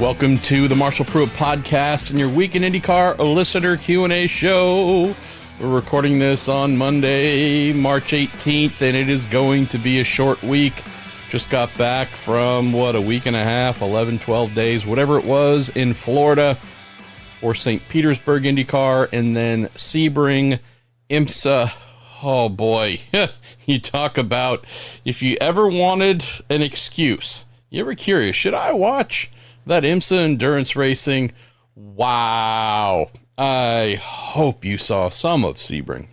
Welcome to the Marshall Pruitt Podcast and your Week in IndyCar listener Q&A show. We're recording this on Monday, March 18th, and it is going to be a short week. Just got back from, a week and a half, 11, 12 days, whatever it was, in Florida for St. Petersburg IndyCar, and then Sebring, IMSA. Oh boy, you talk about if you ever wanted an excuse, you ever curious, should I watch that IMSA endurance racing? Wow. I hope you saw some of Sebring,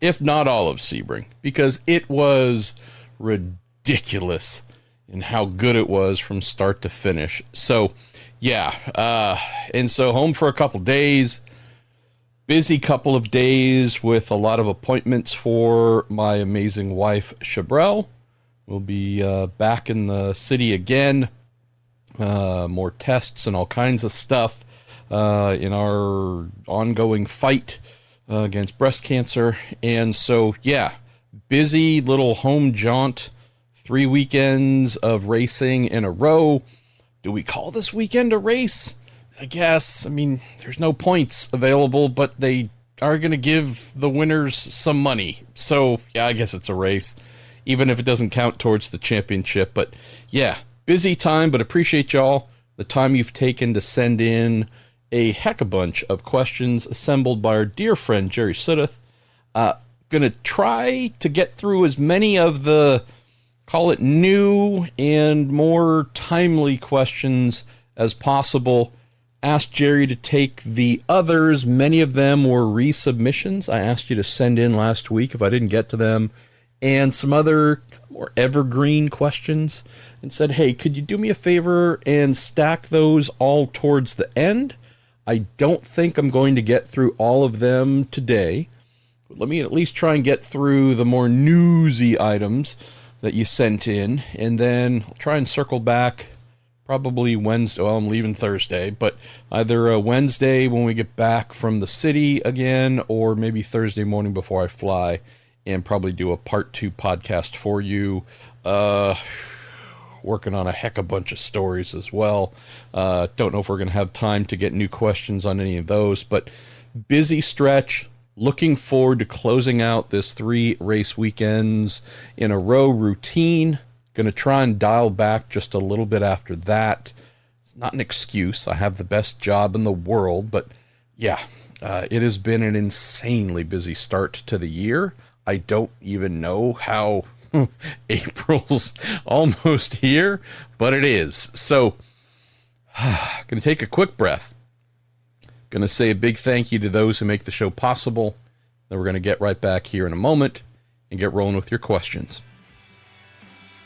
if not all of Sebring, because it was ridiculous in how good it was from start to finish. So, yeah. And so home for a couple days, busy couple of days with a lot of appointments for my amazing wife, Chabrel. We'll be back in the city again. More tests and all kinds of stuff in our ongoing fight against breast cancer. And so, yeah, busy little home jaunt, 3 weekends of racing in a row. Do we call this weekend a race? I guess. I mean, there's no points available, but they are going to give the winners some money. So, yeah, I guess it's a race, even if it doesn't count towards the championship. But, yeah. Busy time, but appreciate y'all, the time you've taken to send in a heck of a bunch of questions assembled by our dear friend Jerry Sudduth. Going to try to get through as many of the, call it new and more timely questions as possible. Asked Jerry to take the others. Many of them were resubmissions. I asked you to send in last week if I didn't get to them. And some other more evergreen questions, and said, hey, could you do me a favor and stack those all towards the end? I don't think I'm going to get through all of them today, but let me at least try and get through the more newsy items that you sent in, and then I'll try and circle back probably Wednesday. Well, I'm leaving Thursday, but either a Wednesday when we get back from the city again, or maybe Thursday morning before I fly, and probably do a part 2 podcast for you. Working on a heck of a bunch of stories as well. Don't know if we're going to have time to get new questions on any of those, but busy stretch. Looking forward to closing out this 3 race weekends in a row routine. Going to try and dial back just a little bit after that. It's not an excuse. I have the best job in the world, but yeah, it has been an insanely busy start to the year. I don't even know how April's almost here, but it is. So, going to take a quick breath. Going to say a big thank you to those who make the show possible. Then we're going to get right back here in a moment and get rolling with your questions.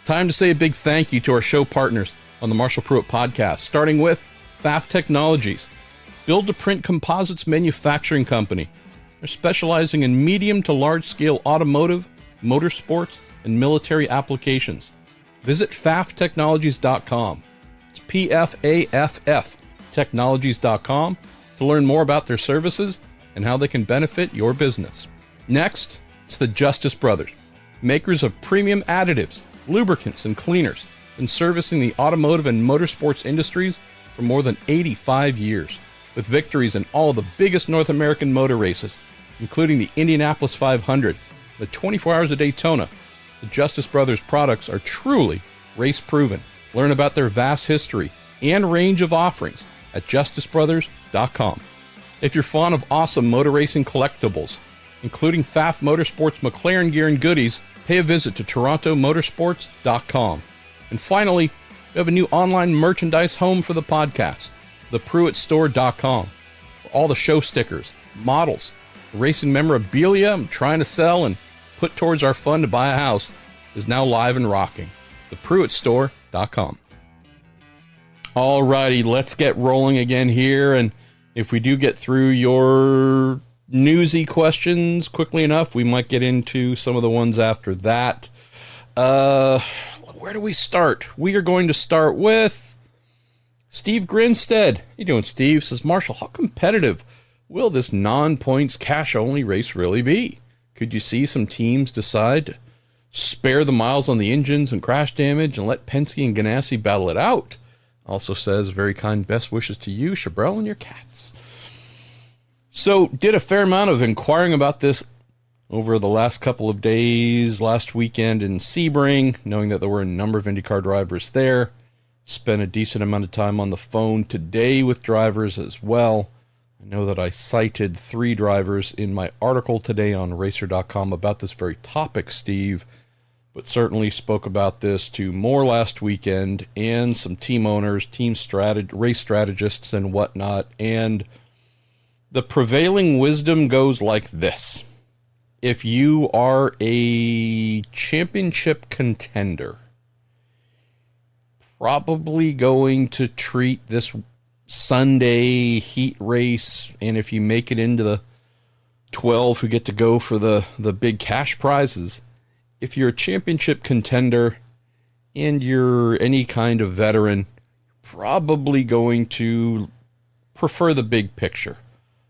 Time to say a big thank you to our show partners on the Marshall Pruitt Podcast, starting with Pfaff Technologies, build-to-print composites manufacturing company. They're specializing in medium to large-scale automotive, motorsports, and military applications. Visit PfaffTechnologies.com. It's Pfaff Technologies.com to learn more about their services and how they can benefit your business. Next, it's the Justice Brothers, makers of premium additives, lubricants, and cleaners, been servicing the automotive and motorsports industries for more than 85 years, with victories in all of the biggest North American motor races, including the Indianapolis 500, the 24 Hours of Daytona. The Justice Brothers products are truly race-proven. Learn about their vast history and range of offerings at justicebrothers.com. If you're fond of awesome motor racing collectibles, including Pfaff Motorsports McLaren gear and goodies, pay a visit to torontomotorsports.com. And finally, we have a new online merchandise home for the podcast, thepruittstore.com, for all the show stickers, models, racing memorabilia I'm trying to sell and put towards our fund to buy a house is now live and rocking. thepruittstore.com. Alrighty, let's get rolling again here, and if we do get through your newsy questions quickly enough, we might get into some of the ones after that. Where do we start? We are going to start with Steve Grinstead. How you doing, Steve? Says, Marshall, how competitive will this non-points cash-only race really be? Could you see some teams decide to spare the miles on the engines and crash damage and let Penske and Ganassi battle it out? Also says very kind best wishes to you, Chabrel, and your cats. So did a fair amount of inquiring about this over the last couple of days, last weekend in Sebring, knowing that there were a number of IndyCar drivers there. Spent a decent amount of time on the phone today with drivers as well. I know that I cited 3 drivers in my article today on Racer.com about this very topic, Steve, but certainly spoke about this to more last weekend and some team owners, race strategists and whatnot. And the prevailing wisdom goes like this. If you are a championship contender, probably going to treat this Sunday heat race, and if you make it into the 12 who get to go for the big cash prizes, if you're a championship contender and you're any kind of veteran, probably going to prefer the big picture.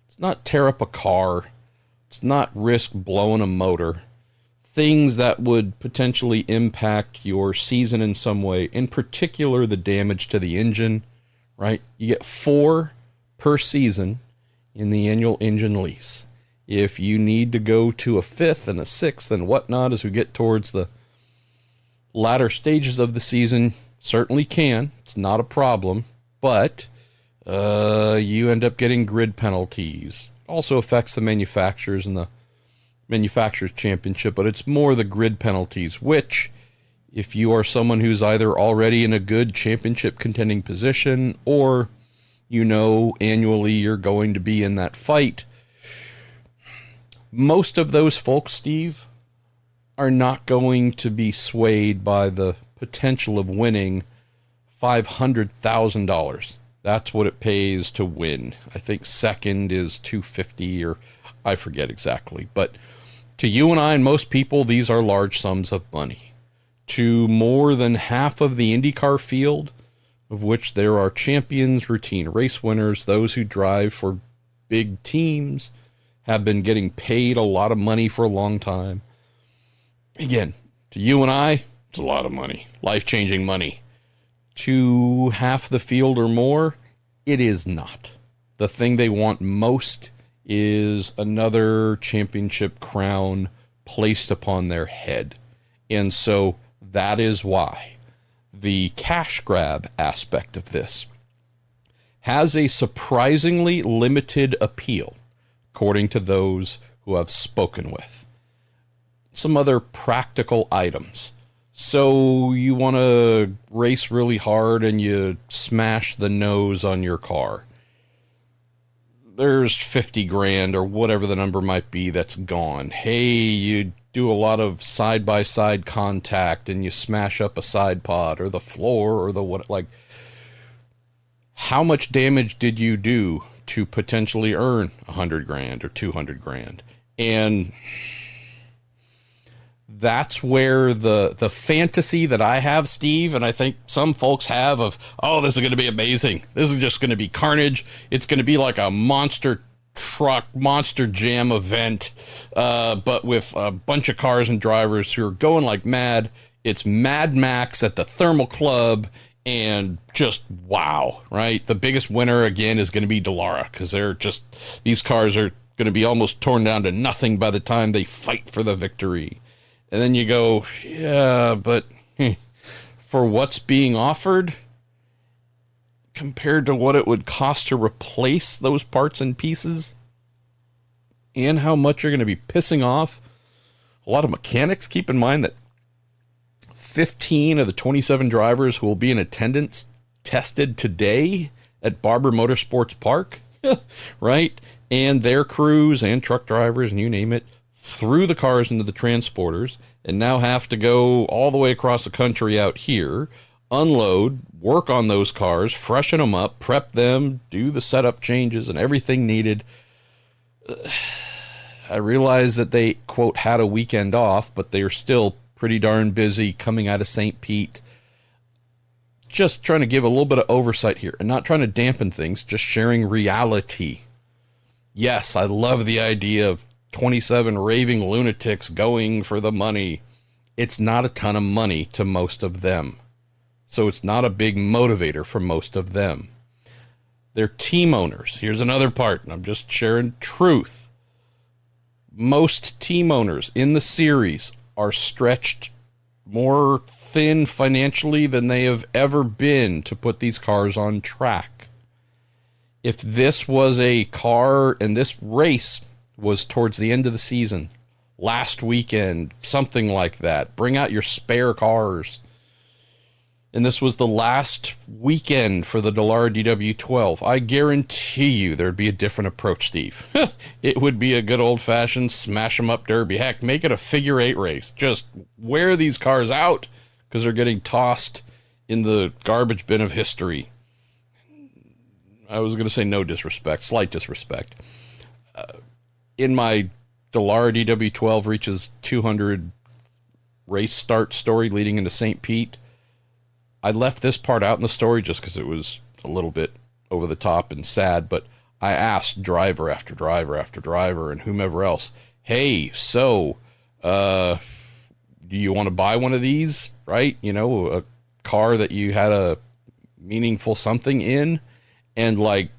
It's not tear up a car. It's not risk blowing a motor. Things that would potentially impact your season in some way, in particular the damage to the engine, right? You get 4 per season in the annual engine lease. If you need to go to a 5th and a 6th and whatnot as we get towards the latter stages of the season, certainly can. It's not a problem, but you end up getting grid penalties. It also affects the manufacturers and the manufacturers championship, but it's more the grid penalties, which if you are someone who's either already in a good championship contending position or annually you're going to be in that fight, most of those folks, Steve, are not going to be swayed by the potential of winning $500,000. That's what it pays to win. I think second is $250, or I forget exactly. But to you and I and most people, these are large sums of money. To more than half of the IndyCar field, of which there are champions, routine race winners, those who drive for big teams, have been getting paid a lot of money for a long time. Again, to you and I, it's a lot of money, life-changing money. To half the field or more, it is not. The thing they want most is another championship crown placed upon their head. And so that is why the cash grab aspect of this has a surprisingly limited appeal, according to those who have spoken with. Some other practical items. So you want to race really hard and you smash the nose on your car. There's 50 grand or whatever the number might be that's gone. Hey, you do a lot of side-by-side contact and you smash up a side pod or the floor or the what, like, how much damage did you do to potentially earn 100 grand or 200 grand? And that's where the fantasy that I have, Steve, and I think some folks have of, oh, this is going to be amazing. This is just going to be carnage. It's going to be like a monster truck, monster jam event, but with a bunch of cars and drivers who are going like mad. It's Mad Max at the Thermal Club, and just wow, right? The biggest winner, again, is going to be Dallara, because these cars are going to be almost torn down to nothing by the time they fight for the victory. And then you go, yeah, but for what's being offered compared to what it would cost to replace those parts and pieces and how much you're going to be pissing off a lot of mechanics. Keep in mind that 15 of the 27 drivers who will be in attendance tested today at Barber Motorsports Park, right? And their crews and truck drivers and you name it, threw the cars into the transporters and now have to go all the way across the country out here, unload, work on those cars, freshen them up, prep them, do the setup changes and everything needed. I realize that they, quote, had a weekend off, but they're still pretty darn busy coming out of St. Pete. Just trying to give a little bit of oversight here and not trying to dampen things, just sharing reality. Yes, I love the idea of 27 raving lunatics going for the money. It's not a ton of money to most of them. So it's not a big motivator for most of them. They're team owners. Here's another part, and I'm just sharing truth. Most team owners in the series are stretched more thin financially than they have ever been to put these cars on track. If this was a car and this race was towards the end of the season, last weekend, something like that, bring out your spare cars, and this was the last weekend for the Dallara DW12, I guarantee you there'd be a different approach, Steve. It would be a good old-fashioned smash-em-up derby. Heck, make it a figure-8 race. Just wear these cars out because they're getting tossed in the garbage bin of history. I was going to say no disrespect, slight disrespect. In my Dallara DW12 reaches 200 race start story leading into St. Pete, I left this part out in the story just because it was a little bit over the top and sad, but I asked driver after driver after driver and whomever else, hey, so do you want to buy one of these, right? You know, a car that you had a meaningful something in, and like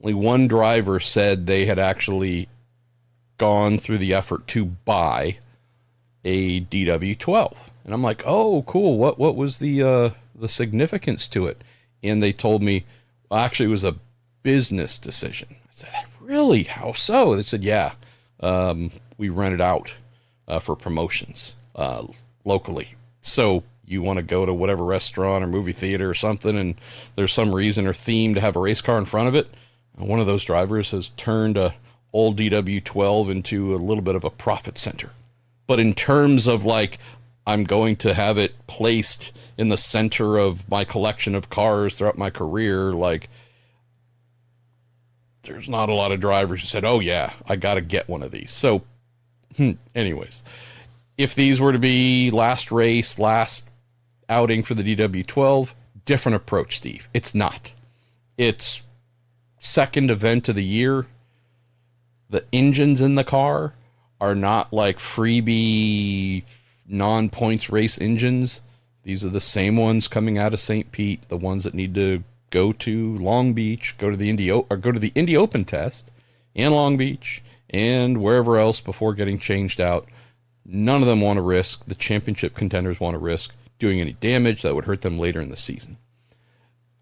only one driver said they had actually gone through the effort to buy a DW12. And I'm like, oh, cool. What was the significance to it? And they told me, well, actually, it was a business decision. I said, really? How so? They said, yeah, we rent it out for promotions locally. So you want to go to whatever restaurant or movie theater or something, and there's some reason or theme to have a race car in front of it. And one of those drivers has turned a old DW12 into a little bit of a profit center. But in terms of like, I'm going to have it placed in the center of my collection of cars throughout my career, like, there's not a lot of drivers who said, oh yeah, I got to get one of these. So anyways, if these were to be last race, last outing for the DW12, different approach, Steve. It's not. It's second event of the year. The engines in the car are not like freebie non-points race engines. These are the same ones coming out of St. Pete, the ones that need to go to Long Beach, go to the Indy Open test and Long Beach and wherever else before getting changed out. None of them want to risk, the championship contenders want to risk doing any damage that would hurt them later in the season.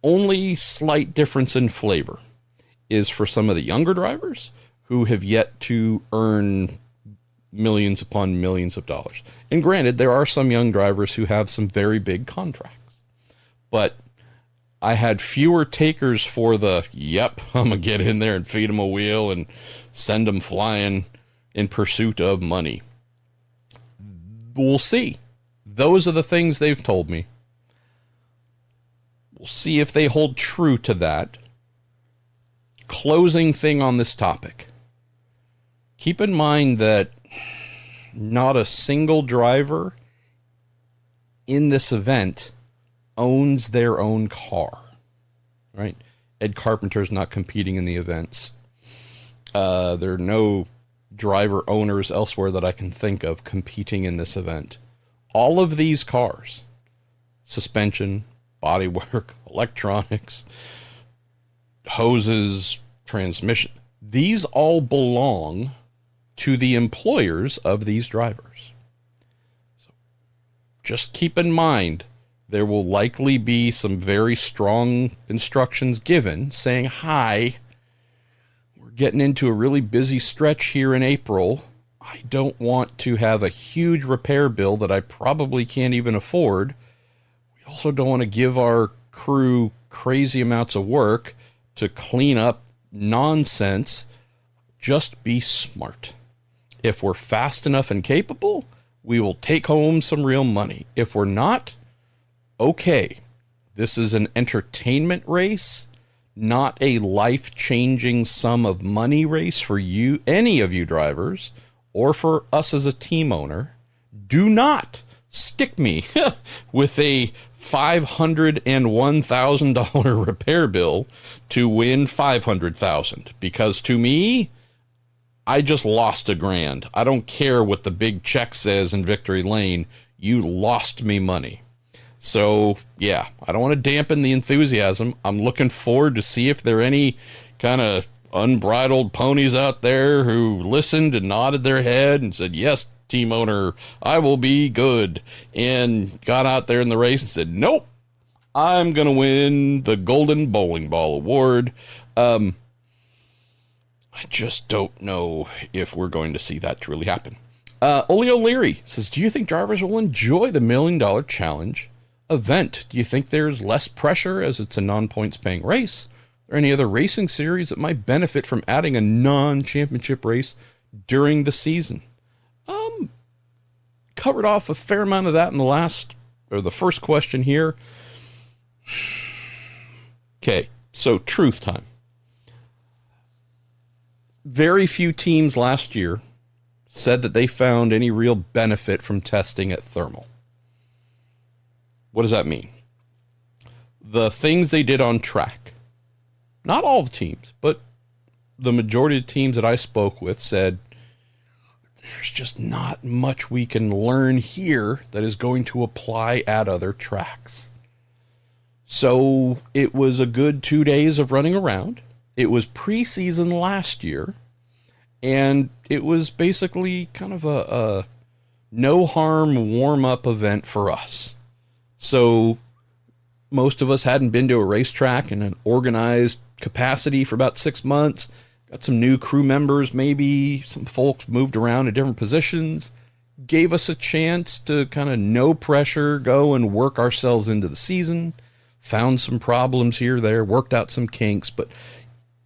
Only slight difference in flavor is for some of the younger drivers who have yet to earn millions upon millions of dollars. And granted, there are some young drivers who have some very big contracts. But I had fewer takers for the, yep, I'm going to get in there and feed them a wheel and send them flying in pursuit of money. We'll see. Those are the things they've told me. We'll see if they hold true to that. Closing thing on this topic. Keep in mind that not a single driver in this event owns their own car, right? Ed Carpenter's not competing in the events. There are no driver owners elsewhere that I can think of competing in this event. All of these cars, suspension, bodywork, electronics, hoses, transmission, these all belong to the employers of these drivers. So just keep in mind, there will likely be some very strong instructions given saying, hi, we're getting into a really busy stretch here in April. I don't want to have a huge repair bill that I probably can't even afford. We also don't want to give our crew crazy amounts of work to clean up nonsense. Just be smart. If we're fast enough and capable, we will take home some real money. If we're not, okay, this is an entertainment race, not a life-changing sum of money race for you, any of you drivers, or for us as a team owner. Do not stick me with a $501,000 repair bill to win $500,000, because to me, I just lost $1,000. I don't care what the big check says in Victory Lane. You lost me money. So, yeah, I don't want to dampen the enthusiasm. I'm looking forward to see if there are any kind of unbridled ponies out there who listened and nodded their head and said, yes, team owner, I will be good, and got out there in the race and said, nope, I'm going to win the Golden Bowling Ball Award. I just don't know if we're going to see that truly happen. Oli O'Leary says, do you think drivers will enjoy the $1 Million Challenge event? Do you think there's less pressure as it's a non-points paying race? Or any other racing series that might benefit from adding a non-championship race during the season? Covered off a fair amount of that in the first question here. Okay, so truth time. Very few teams last year said that they found any real benefit from testing at thermal. What does that mean? The things they did on track, not all the teams, but the majority of the teams that I spoke with said, there's just not much we can learn here that is going to apply at other tracks. So it was a good 2 days of running around. It was preseason last year, and it was basically kind of a no-harm warm-up event for us. So most of us hadn't been to a racetrack in an organized capacity for about 6 months. Got some new crew members, maybe some folks moved around to different positions. Gave us a chance to kind of no pressure go and work ourselves into the season. Found some problems here, there, worked out some kinks, but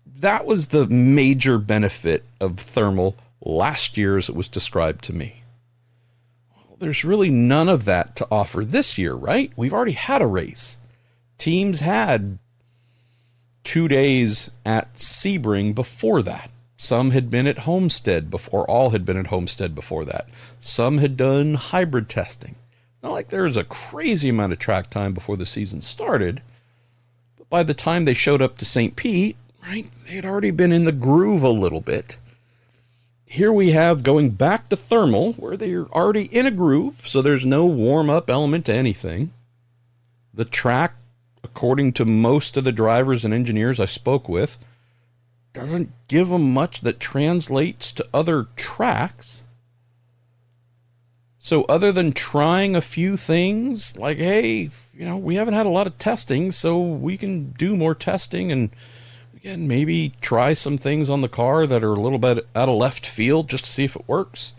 that was the major benefit of thermal last year as it was described to me. Well, there's really none of that to offer this year, right? We've already had a race. Teams had 2 days at Sebring before that. Some had been at Homestead before, all had been at Homestead before that. Some had done hybrid testing. It's not like there was a crazy amount of track time before the season started, but by the time they showed up to St. Pete, right, they had already been in the groove a little bit. Here we have going back to thermal, where they're already in a groove, so there's no warm-up element to anything. The track, according to most of the drivers and engineers I spoke with, doesn't give them much that translates to other tracks. So other than trying a few things, like, hey, we haven't had a lot of testing, so we can do more testing and, again, maybe try some things on the car that are a little bit out of left field just to see if it works.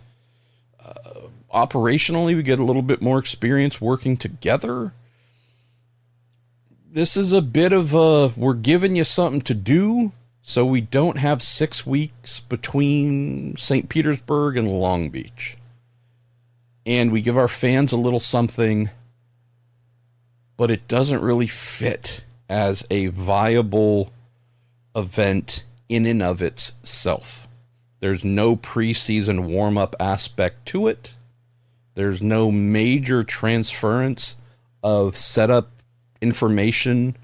Operationally, we get a little bit more experience working together. This is a bit of we're giving you something to do, so we don't have 6 weeks between St. Petersburg and Long Beach. And we give our fans a little something, but it doesn't really fit as a viable event in and of itself. There's no preseason warm-up aspect to it. There's no major transference of setup information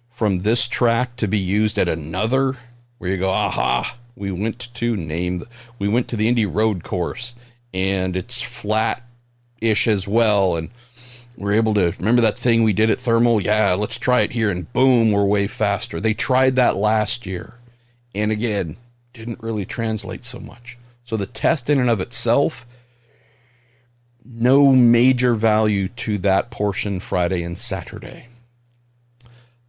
from this track to be used at another, where you go, aha, we went to the Indy Road Course, and it's flat-ish as well, and we're able to remember that thing we did at thermal. Yeah, let's try it here, and boom, we're way faster. They tried that last year, and again, didn't really translate so much. So the test in and of itself, no major value to that portion Friday and Saturday.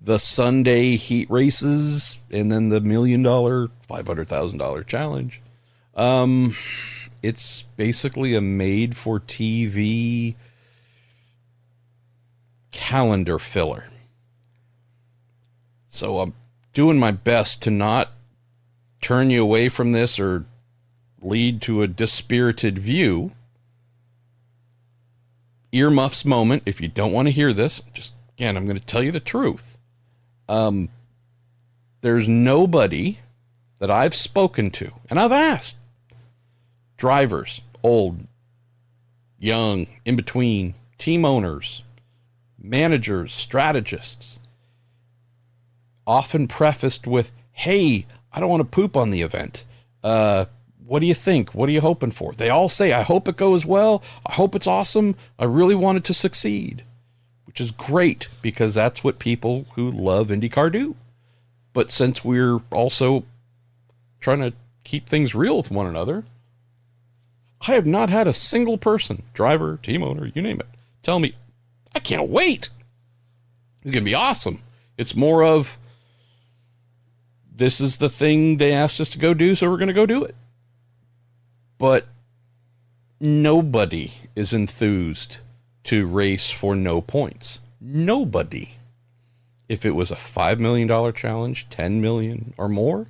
The Sunday heat races, and then the $1 million, $500,000 challenge. It's basically a made-for-TV calendar filler. So I'm doing my best to not turn you away from this or lead to a dispirited view. Earmuffs moment. If you don't want to hear this, I'm going to tell you the truth. There's nobody that I've spoken to, and I've asked drivers, old, young, in between, team owners, managers, strategists, often prefaced with, hey, I don't want to poop on the event. What do you think? What are you hoping for? They all say, I hope it goes well. I hope it's awesome. I really want it to succeed. which is great because that's what people who love IndyCar do. But since we're also trying to keep things real with one another, I have not had a single person, driver, team owner, you name it, tell me, I can't wait. It's going to be awesome. It's more of, this is the thing they asked us to go do, so we're going to go do it. But nobody is enthused to race for no points. Nobody. If it was a $5 million challenge, $10 million or more,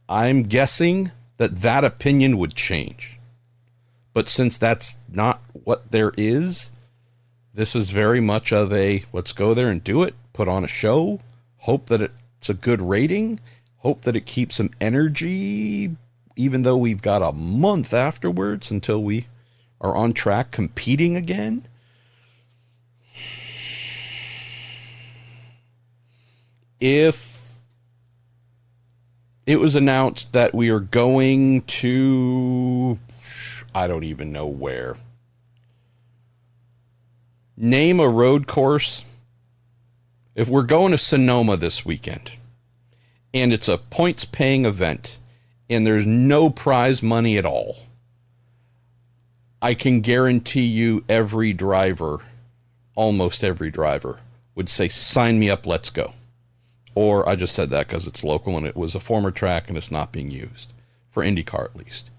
I'm guessing that opinion would change. But since that's not what there is, this is very much of a, let's go there and do it, put on a show, hope that it's a good rating, hope that it keeps some energy, even though we've got a month afterwards until we are on track competing again. If it was announced that we are going to, I don't even know where. Name a road course. If we're going to Sonoma this weekend, and it's a points-paying event, and there's no prize money at all, I can guarantee you every driver, almost every driver, would say, sign me up, let's go. Or I just said that because it's local and it was a former track and it's not being used, for IndyCar at least.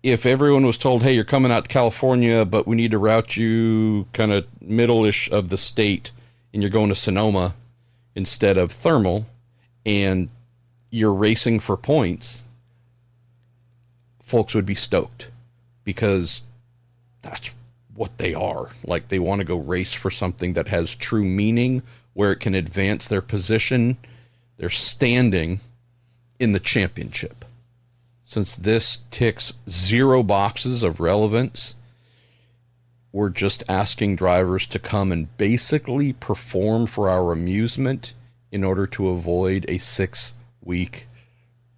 If everyone was told, hey, you're coming out to California, but we need to route you kind of middle-ish of the state, and you're going to Sonoma instead of Thermal, and you're racing for points, folks would be stoked because that's what they are. Like, they want to go race for something that has true meaning, where it can advance their position, their standing in the championship. Since this ticks 0 boxes of relevance, we're just asking drivers to come and basically perform for our amusement in order to avoid a 6-week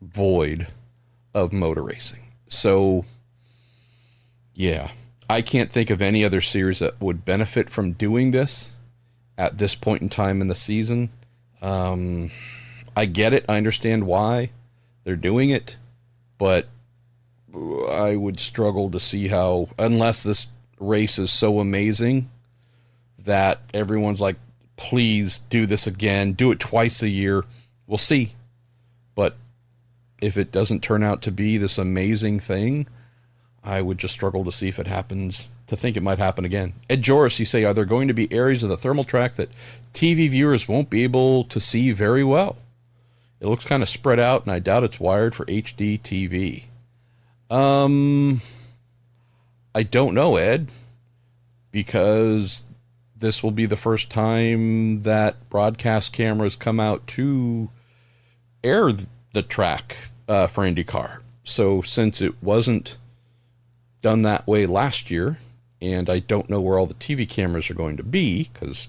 void of motor racing. So, yeah, I can't think of any other series that would benefit from doing this at this point in time in the season. I get it. I understand why they're doing it. But I would struggle to see how, unless this race is so amazing that everyone's like, please do this again, do it twice a year. We'll see. But if it doesn't turn out to be this amazing thing, I would just struggle to see if it happens, to think it might happen again. Ed Joris, you say, are there going to be areas of the thermal track that TV viewers won't be able to see very well? It looks kind of spread out, and I doubt it's wired for HD TV. I don't know, Ed, because this will be the first time that broadcast cameras come out to air the track for IndyCar. So since it wasn't done that way last year, and I don't know where all the TV cameras are going to be, because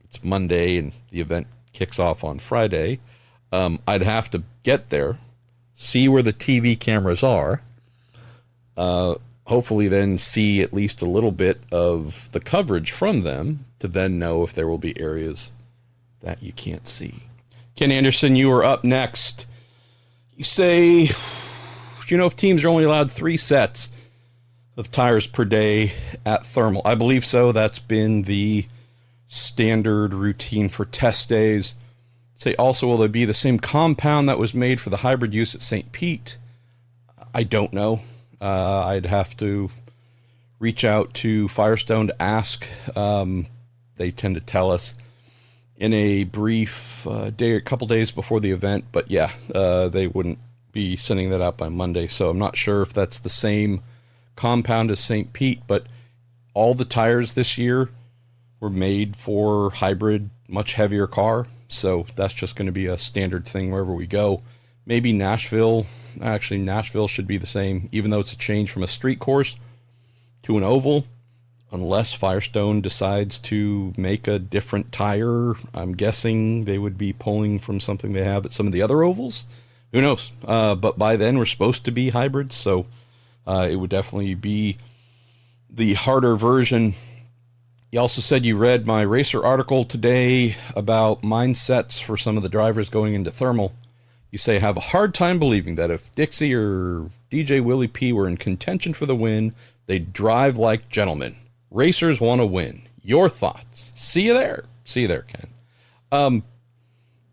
it's Monday and the event kicks off on Friday, I'd have to get there, see where the TV cameras are, hopefully then see at least a little bit of the coverage from them to then know if there will be areas that you can't see. Ken Anderson, you are up next. You say, do you know if teams are only allowed 3 sets of tires per day at Thermal? I believe so. That's been the standard routine for test days. Say also, will there be the same compound that was made for the hybrid use at St. Pete? I don't know. I'd have to reach out to Firestone to ask. They tend to tell us in a brief a couple days before the event. But yeah, they wouldn't be sending that out by Monday. So I'm not sure if that's the same compound as St. Pete. But all the tires this year were made for hybrid, much heavier car. So that's just going to be a standard thing wherever we go. Maybe Nashville should be the same, even though it's a change from a street course to an oval, unless Firestone decides to make a different tire. I'm guessing they would be pulling from something they have at some of the other ovals. Who knows? But by then we're supposed to be hybrids, so it would definitely be the harder version. You also said you read my racer article today about mindsets for some of the drivers going into thermal. You say, have a hard time believing that if Dixie or DJ Willie P were in contention for the win, they'd drive like gentlemen. Racers want to win. Your thoughts? See you there. See you there, Ken.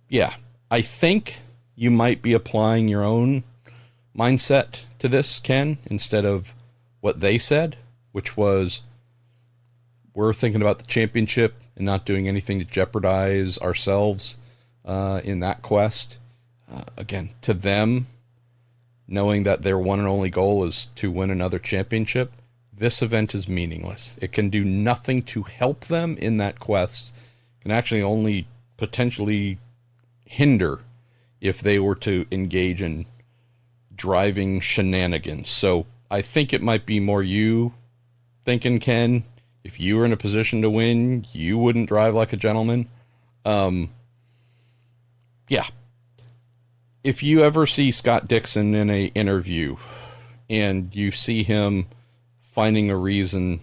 Yeah, I think you might be applying your own mindset to this, Ken, instead of what they said, which was, we're thinking about the championship and not doing anything to jeopardize ourselves in that quest. Again, to them, knowing that their one and only goal is to win another championship, this event is meaningless. It can do nothing to help them in that quest. It can actually only potentially hinder if they were to engage in driving shenanigans. So I think it might be more you thinking, Ken, if you were in a position to win, you wouldn't drive like a gentleman. Yeah. If you ever see Scott Dixon in an interview and you see him finding a reason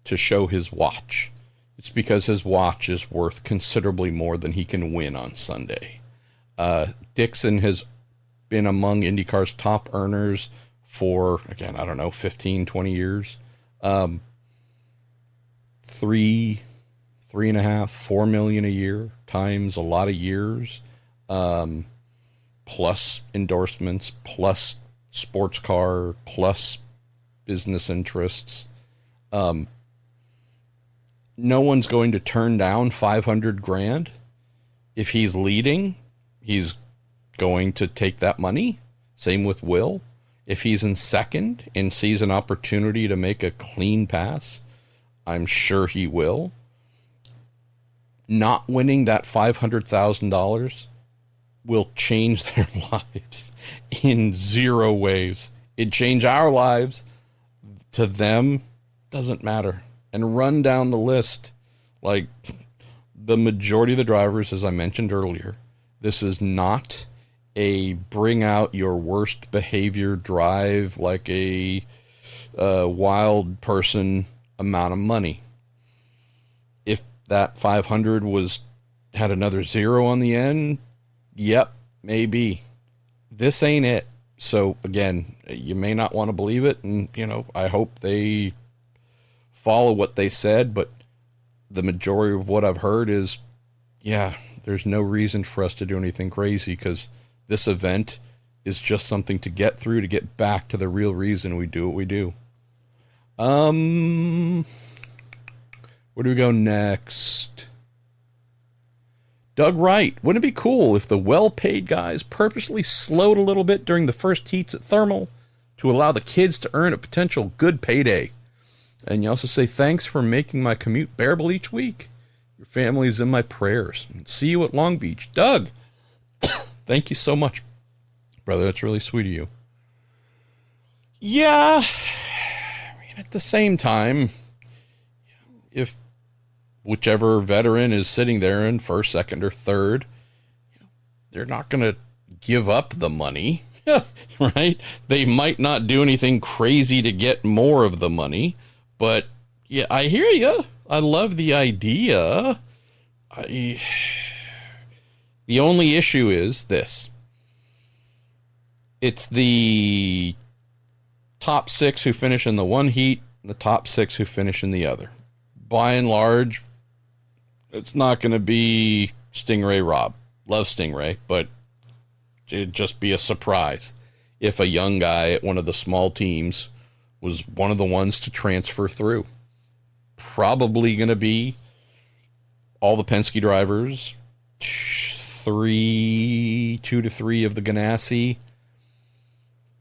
to show his watch, it's because his watch is worth considerably more than he can win on Sunday. Dixon has been among IndyCar's top earners for, again, I don't know, 15, 20 years. 3.5, 4 million a year times a lot of years. Plus endorsements, plus sports car, plus business interests. No one's going to turn down 500 grand. If he's leading, he's going to take that money. Same with Will. If he's in second and sees an opportunity to make a clean pass, I'm sure he will. Not winning that $500,000 will change their lives in zero ways. It changed our lives. To them, doesn't matter. And run down the list. Like the majority of the drivers, as I mentioned earlier, this is not a bring out your worst behavior, drive like a wild person amount of money. If that 500 had another zero on the end, yep, maybe. This ain't it. So again, you may not want to believe it, and I hope they follow what they said, but the majority of what I've heard is, yeah, there's no reason for us to do anything crazy because this event is just something to get through, to get back to the real reason we do what we do. Where do we go next? Doug Wright, wouldn't it be cool if the well-paid guys purposely slowed a little bit during the first heats at Thermal to allow the kids to earn a potential good payday? And you also say, thanks for making my commute bearable each week. Your family is in my prayers. And see you at Long Beach. Doug, thank you so much, brother. That's really sweet of you. Yeah, I mean, at the same time, if whichever veteran is sitting there in first, second, or third, they're not going to give up the money, right? They might not do anything crazy to get more of the money, but yeah, I hear you. I love the idea. The only issue is this. It's the top six who finish in the one heat, the top six who finish in the other. By and large, it's not going to be Stingray Rob. Love Stingray, but it'd just be a surprise if a young guy at one of the small teams was one of the ones to transfer through. Probably going to be all the Penske drivers, 2 to 3 of the Ganassi,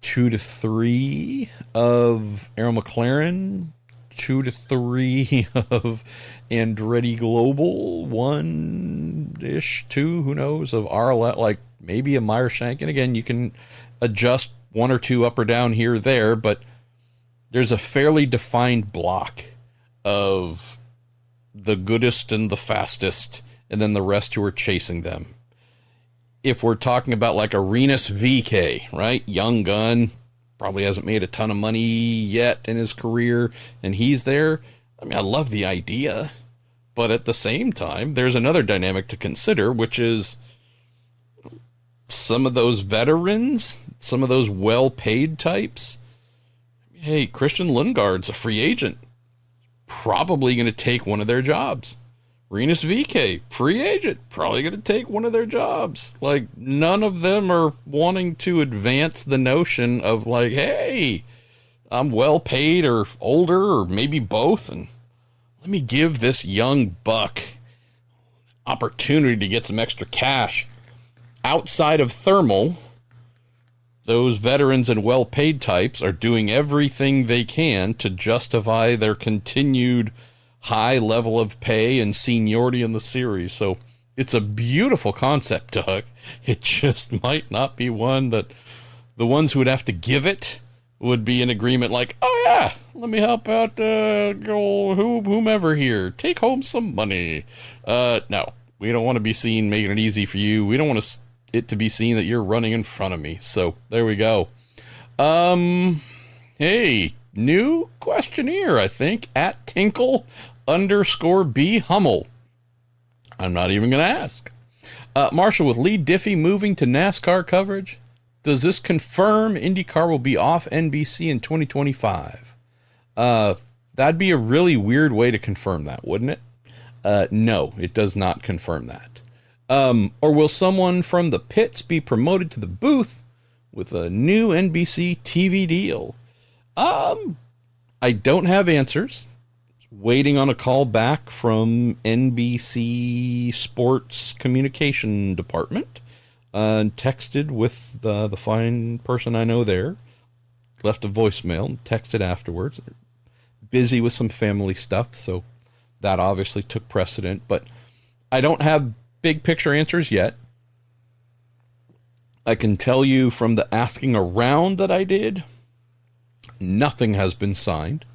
2 to 3 of Arrow McLaren, 2 to 3 of Andretti Global, 1-ish, 2, who knows, of RLS, like maybe a Meyer Shank. And again, you can adjust 1 or 2 up or down here or there, but there's a fairly defined block of the goodest and the fastest, and then the rest who are chasing them. If we're talking about like Arenas VK, right? Young gun, probably hasn't made a ton of money yet in his career, and he's there. I mean, I love the idea, But at the same time, there's another dynamic to consider, which is some of those veterans, some of those well-paid types. Hey, Christian Lundgaard's a free agent. Probably going to take one of their jobs. Rinus VeeKay, free agent, probably going to take one of their jobs. Like, none of them are wanting to advance the notion of, like, hey, I'm well paid or older or maybe both, and let me give this young buck opportunity to get some extra cash. Outside of thermal, those veterans and well-paid types are doing everything they can to justify their continued high level of pay and seniority in the series. So it's a beautiful concept, Doug. It just might not be one that the ones who would have to give it would be in agreement, like, oh yeah, let me help out whomever here. Take home some money. No, we don't want to be seen making it easy for you. We don't want it to be seen that you're running in front of me. So there we go. Hey, new questionnaire, I think, at Tinkle_B Hummel. I'm not even going to ask. Marshall, with Lee Diffie moving to NASCAR coverage, does this confirm IndyCar will be off NBC in 2025? That'd be a really weird way to confirm that, wouldn't it? No, it does not confirm that. Or will someone from the pits be promoted to the booth with a new NBC TV deal? I don't have answers. Waiting on a call back from NBC Sports Communication Department. Texted with the fine person I know there. Left a voicemail, texted afterwards. Busy with some family stuff, so that obviously took precedent. But I don't have big picture answers yet. I can tell you from the asking around that I did, nothing has been signed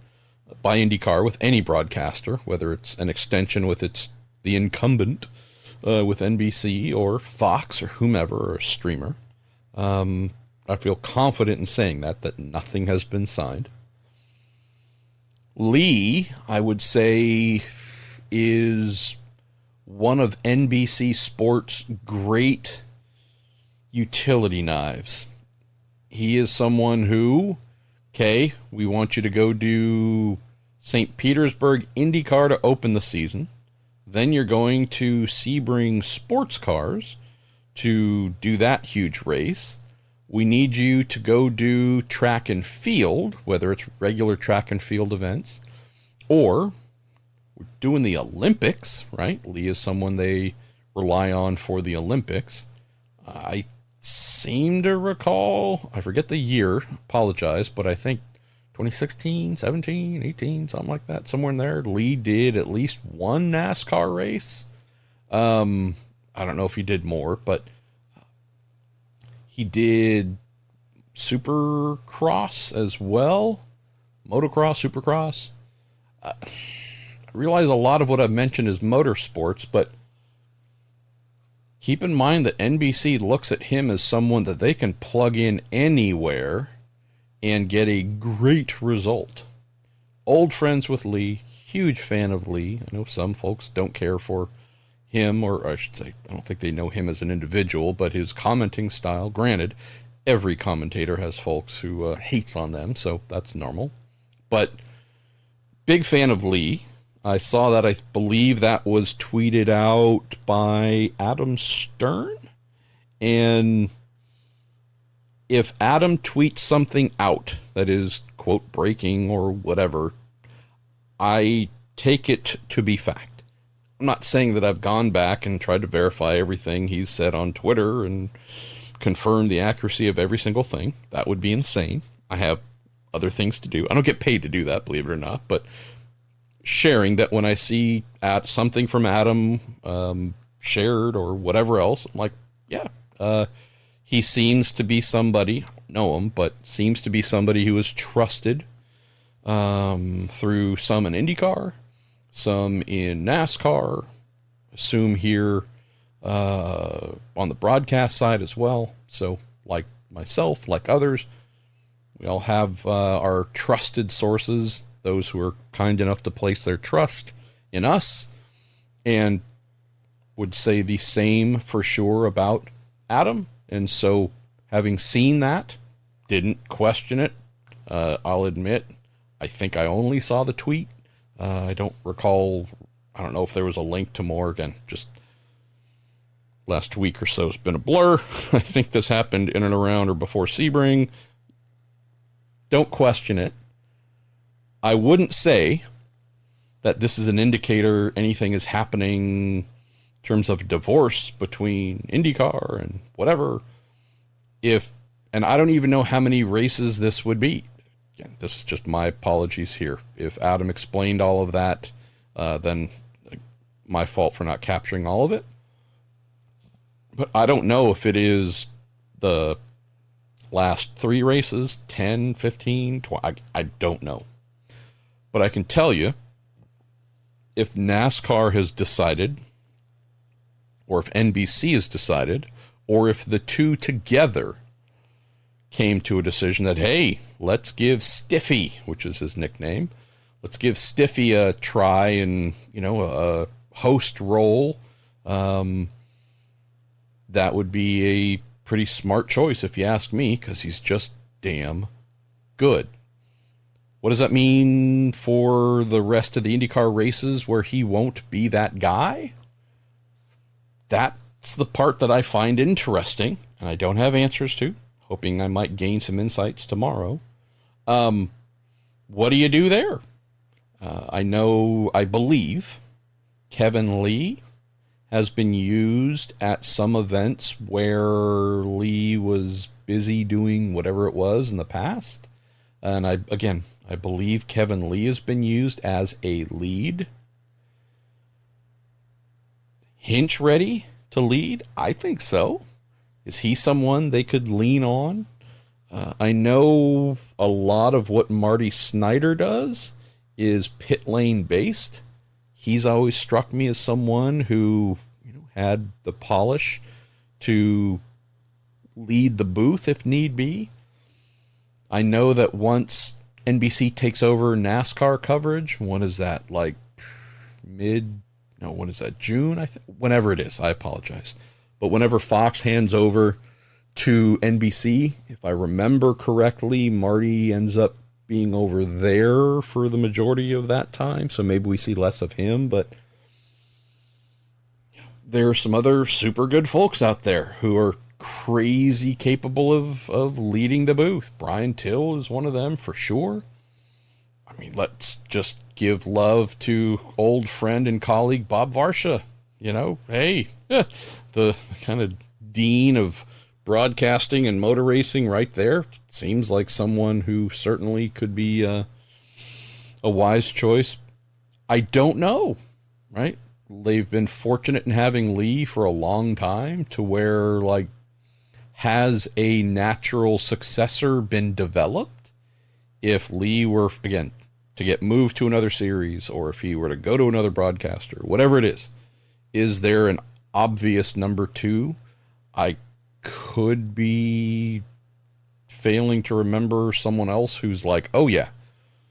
by IndyCar with any broadcaster, whether it's an extension with the incumbent with NBC or Fox or whomever, or a streamer. I feel confident in saying that nothing has been signed. Lee, I would say, is one of NBC Sports' great utility knives. He is someone who, okay, we want you to go do St. Petersburg IndyCar to open the season. Then you're going to Sebring Sports Cars to do that huge race. We need you to go do track and field, whether it's regular track and field events, or we're doing the Olympics, right? Lee is someone they rely on for the Olympics. I seem to recall, I forget the year, apologize, but I think 2016, 17, 18, something like that, somewhere in there, Lee did at least one NASCAR race. I don't know if he did more, but he did Supercross as well. Motocross, Supercross. I realize a lot of what I've mentioned is motorsports, but keep in mind that NBC looks at him as someone that they can plug in anywhere and get a great result. Old friends with Lee, huge fan of Lee. I know some folks don't care for him, or I should say, I don't think they know him as an individual, but his commenting style. Granted, every commentator has folks who hates on them, so that's normal. But big fan of Lee. I saw that, I believe that was tweeted out by Adam Stern. And if Adam tweets something out that is, quote, breaking or whatever, I take it to be fact. I'm not saying that I've gone back and tried to verify everything he's said on Twitter and confirm the accuracy of every single thing. That would be insane. I have other things to do. I don't get paid to do that, believe it or not, but sharing that when I see something from Adam shared or whatever else, I'm like, yeah, he seems to be somebody, I don't know him, but seems to be somebody who is trusted through some in IndyCar, some in NASCAR, assume here on the broadcast side as well. So like myself, like others, we all have our trusted sources, those who are kind enough to place their trust in us. and would say the same for sure about Adam. And so, having seen that, didn't question it. I'll admit, I think I only saw the tweet. I don't recall. I don't know if there was a link to more. Again, just last week or so has been a blur. I think this happened in and around or before Sebring. Don't question it. I wouldn't say that this is an indicator anything is happening in terms of divorce between IndyCar and whatever. And I don't even know how many races this would be. Again, this is just my apologies here. If Adam explained all of that, then my fault for not capturing all of it. But I don't know if it is the last 3 races, 10, 15, 20. I don't know. But I can tell you, if NASCAR has decided, or if NBC has decided, or if the two together came to a decision that, hey, let's give Stiffy, which is his nickname, let's give Stiffy a try and, a host role, that would be a pretty smart choice if you ask me, because he's just damn good. What does that mean for the rest of the IndyCar races where he won't be that guy? That's the part that I find interesting, and I don't have answers to. Hoping I might gain some insights tomorrow. What do you do there? I believe Kevin Lee has been used at some events where Lee was busy doing whatever it was in the past. And I believe Kevin Lee has been used as a lead. Hinch ready to lead? I think so. Is he someone they could lean on? I know a lot of what Marty Snyder does is pit lane based. He's always struck me as someone who had the polish to lead the booth if need be. I know that once NBC takes over NASCAR coverage, when is that, like when is that, June? I think, whenever it is, I apologize. But whenever Fox hands over to NBC, if I remember correctly, Marty ends up being over there for the majority of that time. So maybe we see less of him, but there are some other super good folks out there who are crazy capable of leading the booth. Brian Till is one of them for sure. I mean, let's just give love to old friend and colleague Bob Varsha. Hey, the kind of dean of broadcasting and motor racing right there. Seems like someone who certainly could be a wise choice. I don't know, right? They've been fortunate in having Lee for a long time to where, has a natural successor been developed? If Lee were, again, to get moved to another series, or if he were to go to another broadcaster, whatever it is there an obvious number 2? I could be failing to remember someone else who's like, oh yeah,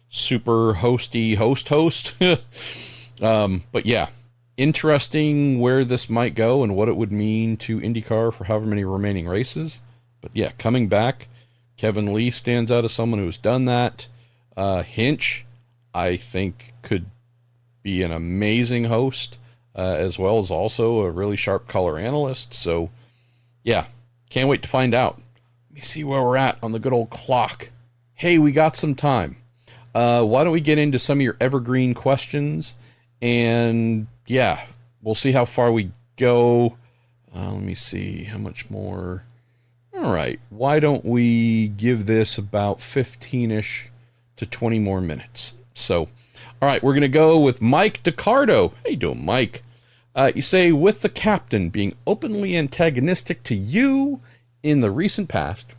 super hosty host. But yeah, interesting where this might go and what it would mean to IndyCar for however many remaining races. But yeah, coming back, Kevin Lee stands out as someone who's done that. Hinch, I think, could be an amazing host, as well as also a really sharp color analyst. So yeah, can't wait to find out. Let me see where we're at on the good old clock. Hey, we got some time. Why don't we get into some of your evergreen questions? And yeah, we'll see how far we go. Let me see how much more. All right. Why don't we give this about 15-ish to 20 more minutes? So, all right, we're going to go with Mike DiCardo. How you doing, Mike? You say, with the captain being openly antagonistic to you in the recent past,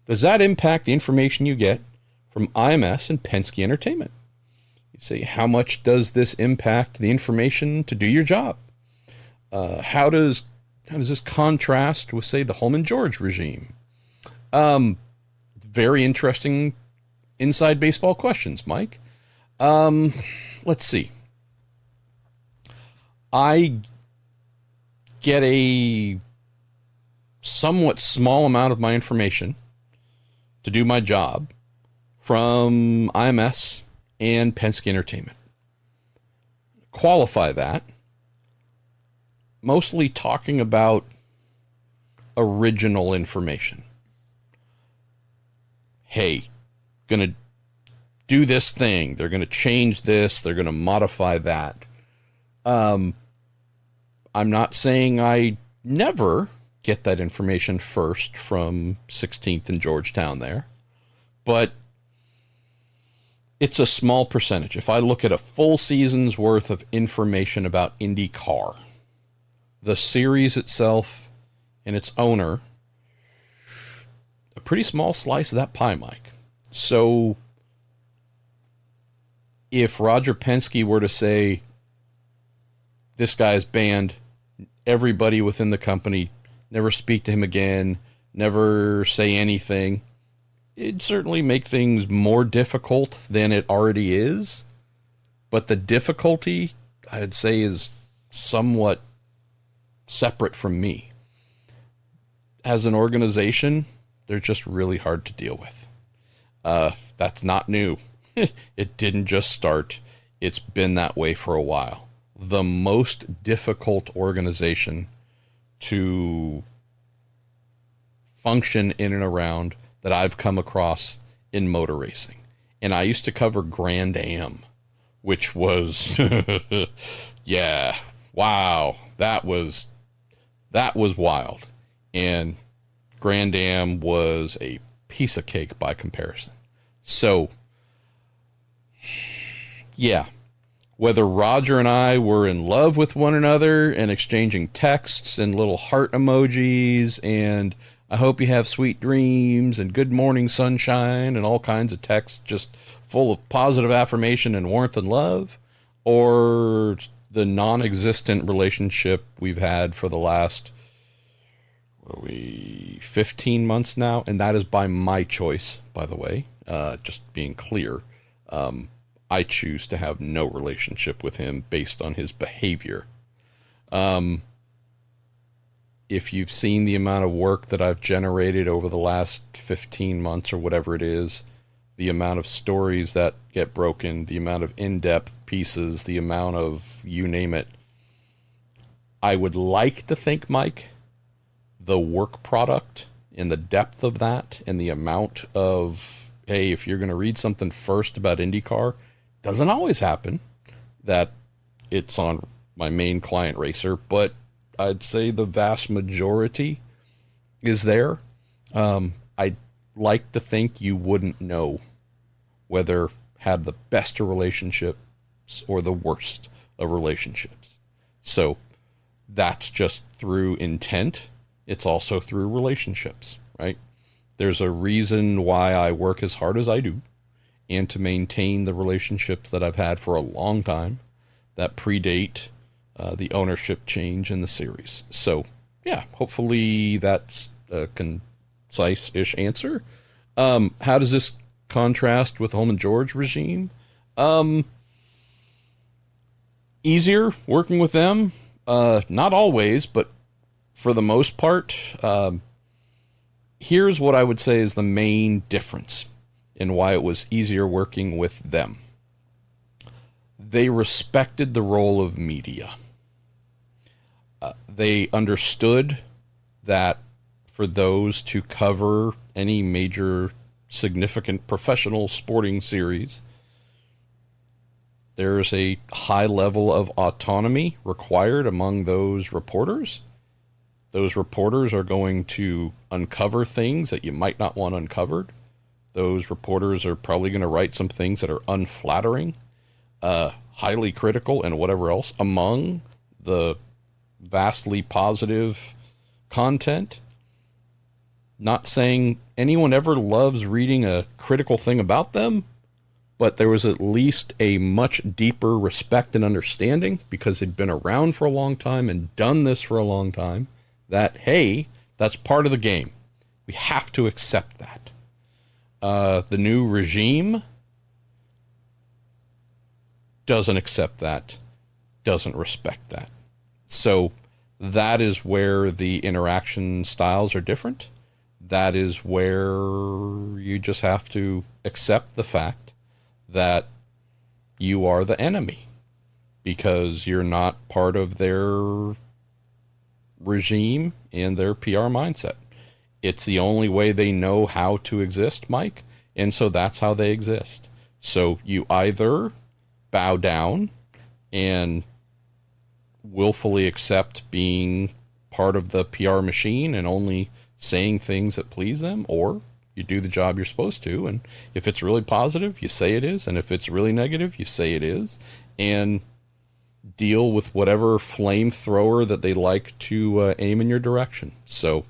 does that impact the information you get from IMS and Penske Entertainment? You say, how much does this impact the information to do your job? How does this contrast with, say, the Holman George regime? Very interesting inside baseball questions, Mike. Let's see. I get a somewhat small amount of my information to do my job from IMS and Penske Entertainment. Qualify that. Mostly talking about original information. Hey, gonna do this thing. They're gonna change this. They're gonna modify that. I'm not saying I never get that information first from 16th and Georgetown there, but it's a small percentage. If I look at a full season's worth of information about IndyCar, the series itself and its owner, a pretty small slice of that pie, Mike. So if Roger Penske were to say, this guy's banned, everybody within the company, never speak to him again, never say anything, it'd certainly make things more difficult than it already is. But the difficulty, I'd say, is somewhat separate from me. As an organization, they're just really hard to deal with. That's not new. It didn't just start. It's been that way for a while. The most difficult organization to function in and around that I've come across in motor racing. And I used to cover Grand Am, which was, yeah, wow, that was wild. And Grand Am was a piece of cake by comparison. So, yeah, whether Roger and I were in love with one another and exchanging texts and little heart emojis and I hope you have sweet dreams and good morning sunshine and all kinds of texts just full of positive affirmation and warmth and love, or the non-existent relationship we've had for the last 15 months now, and that is by my choice, by the way, just being clear. I choose to have no relationship with him based on his behavior. If you've seen the amount of work that I've generated over the last 15 months or whatever it is, the amount of stories that get broken, the amount of in-depth pieces, the amount of you name it, I would like to think, Mike, the work product and the depth of that and the amount of, hey, if you're going to read something first about IndyCar, doesn't always happen that it's on my main client racer, but I'd say the vast majority is there. I'd like to think you wouldn't know whether had the best of relationships or the worst of relationships. So that's just through intent. It's also through relationships, right? There's a reason why I work as hard as I do and to maintain the relationships that I've had for a long time that predate the ownership change in the series. So, yeah, hopefully that's a concise-ish answer. How does this contrast with the Holman George regime? Easier working with them. Not always, but for the most part. Here's what I would say is the main difference in why it was easier working with them. They respected the role of media. They understood that for those to cover any major significant professional sporting series, there's a high level of autonomy required among those reporters. Those reporters are going to uncover things that you might not want uncovered. Those reporters are probably going to write some things that are unflattering, highly critical, and whatever else among the vastly positive content. Not saying anyone ever loves reading a critical thing about them, but there was at least a much deeper respect and understanding because they'd been around for a long time and done this for a long time, that, hey, that's part of the game. We have to accept that. The new regime doesn't accept that, doesn't respect that. So that is where the interaction styles are different. That is where you just have to accept the fact that you are the enemy because you're not part of their regime and their PR mindset. It's the only way they know how to exist, Mike, and so that's how they exist. So you either bow down and willfully accept being part of the PR machine and only saying things that please them, or you do the job you're supposed to, and if it's really positive, you say it is, and if it's really negative, you say it is, and deal with whatever flamethrower that they like to aim in your direction. So,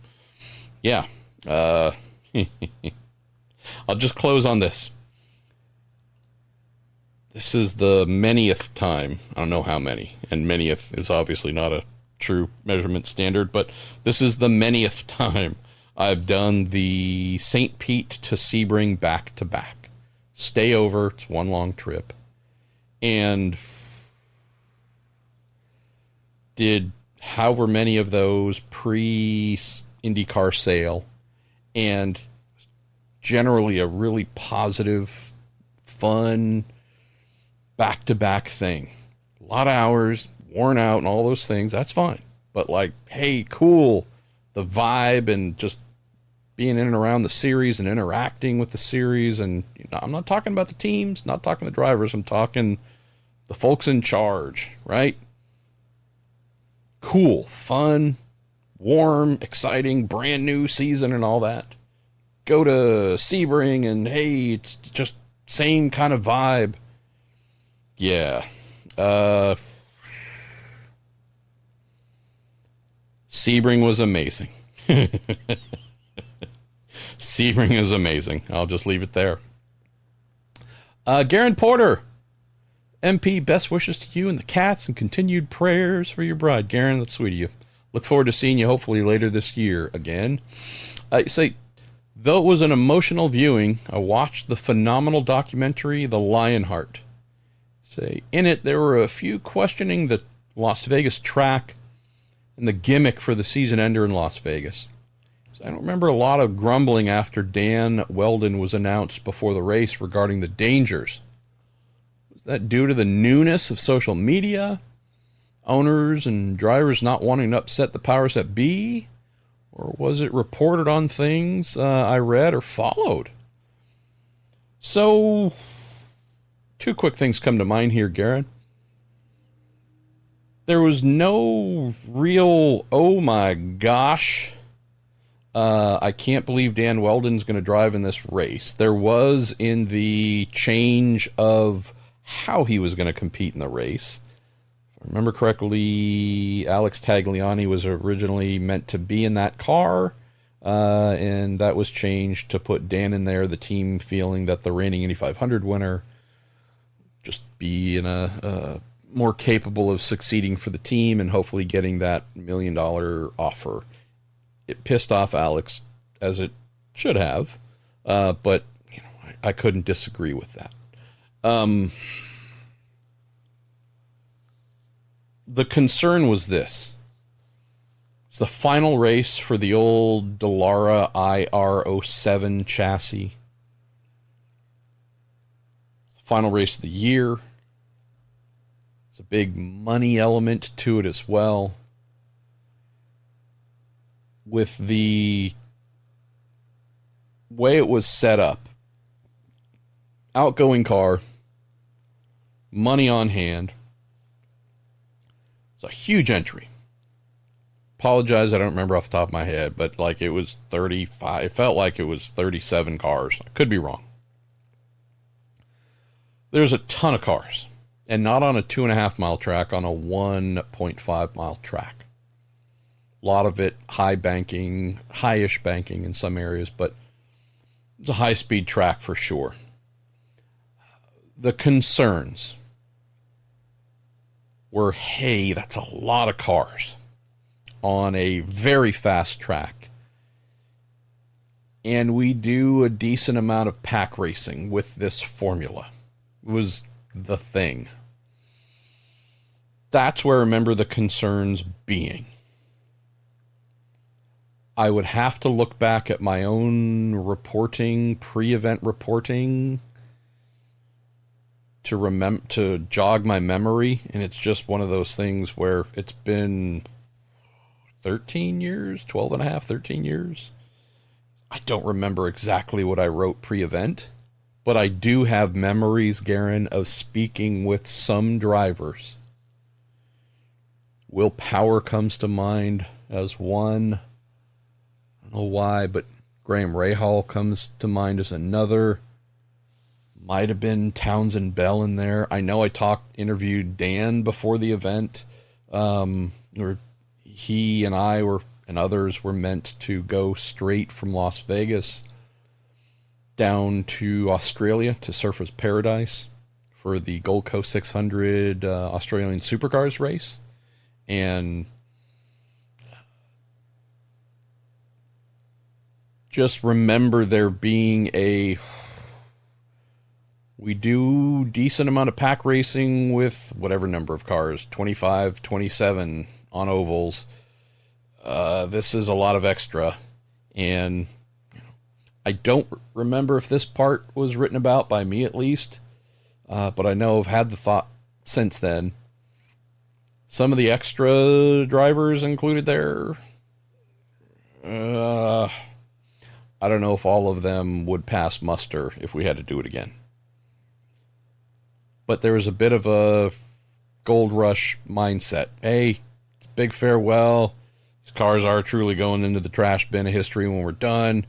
yeah. I'll just close on this. This is the manyth time. I don't know how many, and manyth is obviously not a true measurement standard, but this is the manyth time I've done the St. Pete to Sebring back to back. Stay over. It's one long trip. And did however many of those pre-IndyCar sale, and generally a really positive, fun, back-to-back thing. A lot of hours, worn out and all those things, that's fine. But like, hey, cool, the vibe and just being in and around the series and interacting with the series. And I'm not talking about the teams, not talking the drivers, I'm talking the folks in charge, right? Cool, fun, warm, exciting, brand new season and all that. Go to Sebring and hey, it's just same kind of vibe. Yeah. Sebring was amazing. Sebring is amazing. I'll just leave it there. Garen Porter, MP, best wishes to you and the cats and continued prayers for your bride. Garen, that's sweet of you. Look forward to seeing you hopefully later this year again. Say, though it was an emotional viewing, I watched the phenomenal documentary, The Lionheart. Say, in it, there were a few questioning the Las Vegas track and the gimmick for the season ender in Las Vegas. I don't remember a lot of grumbling after Dan Weldon was announced before the race regarding the dangers. Was that due to the newness of social media, owners and drivers not wanting to upset the powers that be? Or was it reported on things I read or followed? So, two quick things come to mind here, Garen. There was no real, oh my gosh, I can't believe Dan Weldon's going to drive in this race. There was in the change of how he was going to compete in the race. If I remember correctly, Alex Tagliani was originally meant to be in that car, and that was changed to put Dan in there, the team feeling that the reigning Indy 500 winner just be in a more capable of succeeding for the team and hopefully getting that $1 million offer. It pissed off Alex, as it should have, but you know, I couldn't disagree with that. The concern was this. It's the final race for the old Dallara IR07 chassis. It's the final race of the year. There's a big money element to it as well. With the way it was set up, outgoing car, money on hand. It's a huge entry. Apologize, I don't remember off the top of my head, but like it was 35. It felt like it was 37 cars. I could be wrong. There's a ton of cars, and not on a 2.5 mile track, on a 1.5 mile track. A lot of it high banking, high-ish banking in some areas, but it's a high-speed track for sure. The concerns were, hey, that's a lot of cars on a very fast track. And we do a decent amount of pack racing with this formula. It was the thing. That's where I remember the concerns being. I would have to look back at my own reporting, pre-event reporting, to jog my memory, and it's just one of those things where it's been 13 years, 12 and a half, 13 years. I don't remember exactly what I wrote pre-event, but I do have memories, Garen, of speaking with some drivers. Will Power comes to mind as one. I don't know why, but Graham Rahal comes to mind as another. Might have been Townsend Bell in there. I know I interviewed Dan before the event, where he and I and others were meant to go straight from Las Vegas down to Australia to Surfers Paradise for the Gold Coast 600 Australian Supercars race. And just remember there being we do decent amount of pack racing with whatever number of cars, 25, 27 on ovals. This is a lot of extra. And I don't remember if this part was written about by me at least, but I know I've had the thought since then. Some of the extra drivers included there, I don't know if all of them would pass muster if we had to do it again. But there was a bit of a gold rush mindset. Hey, it's a big farewell. These cars are truly going into the trash bin of history when we're done.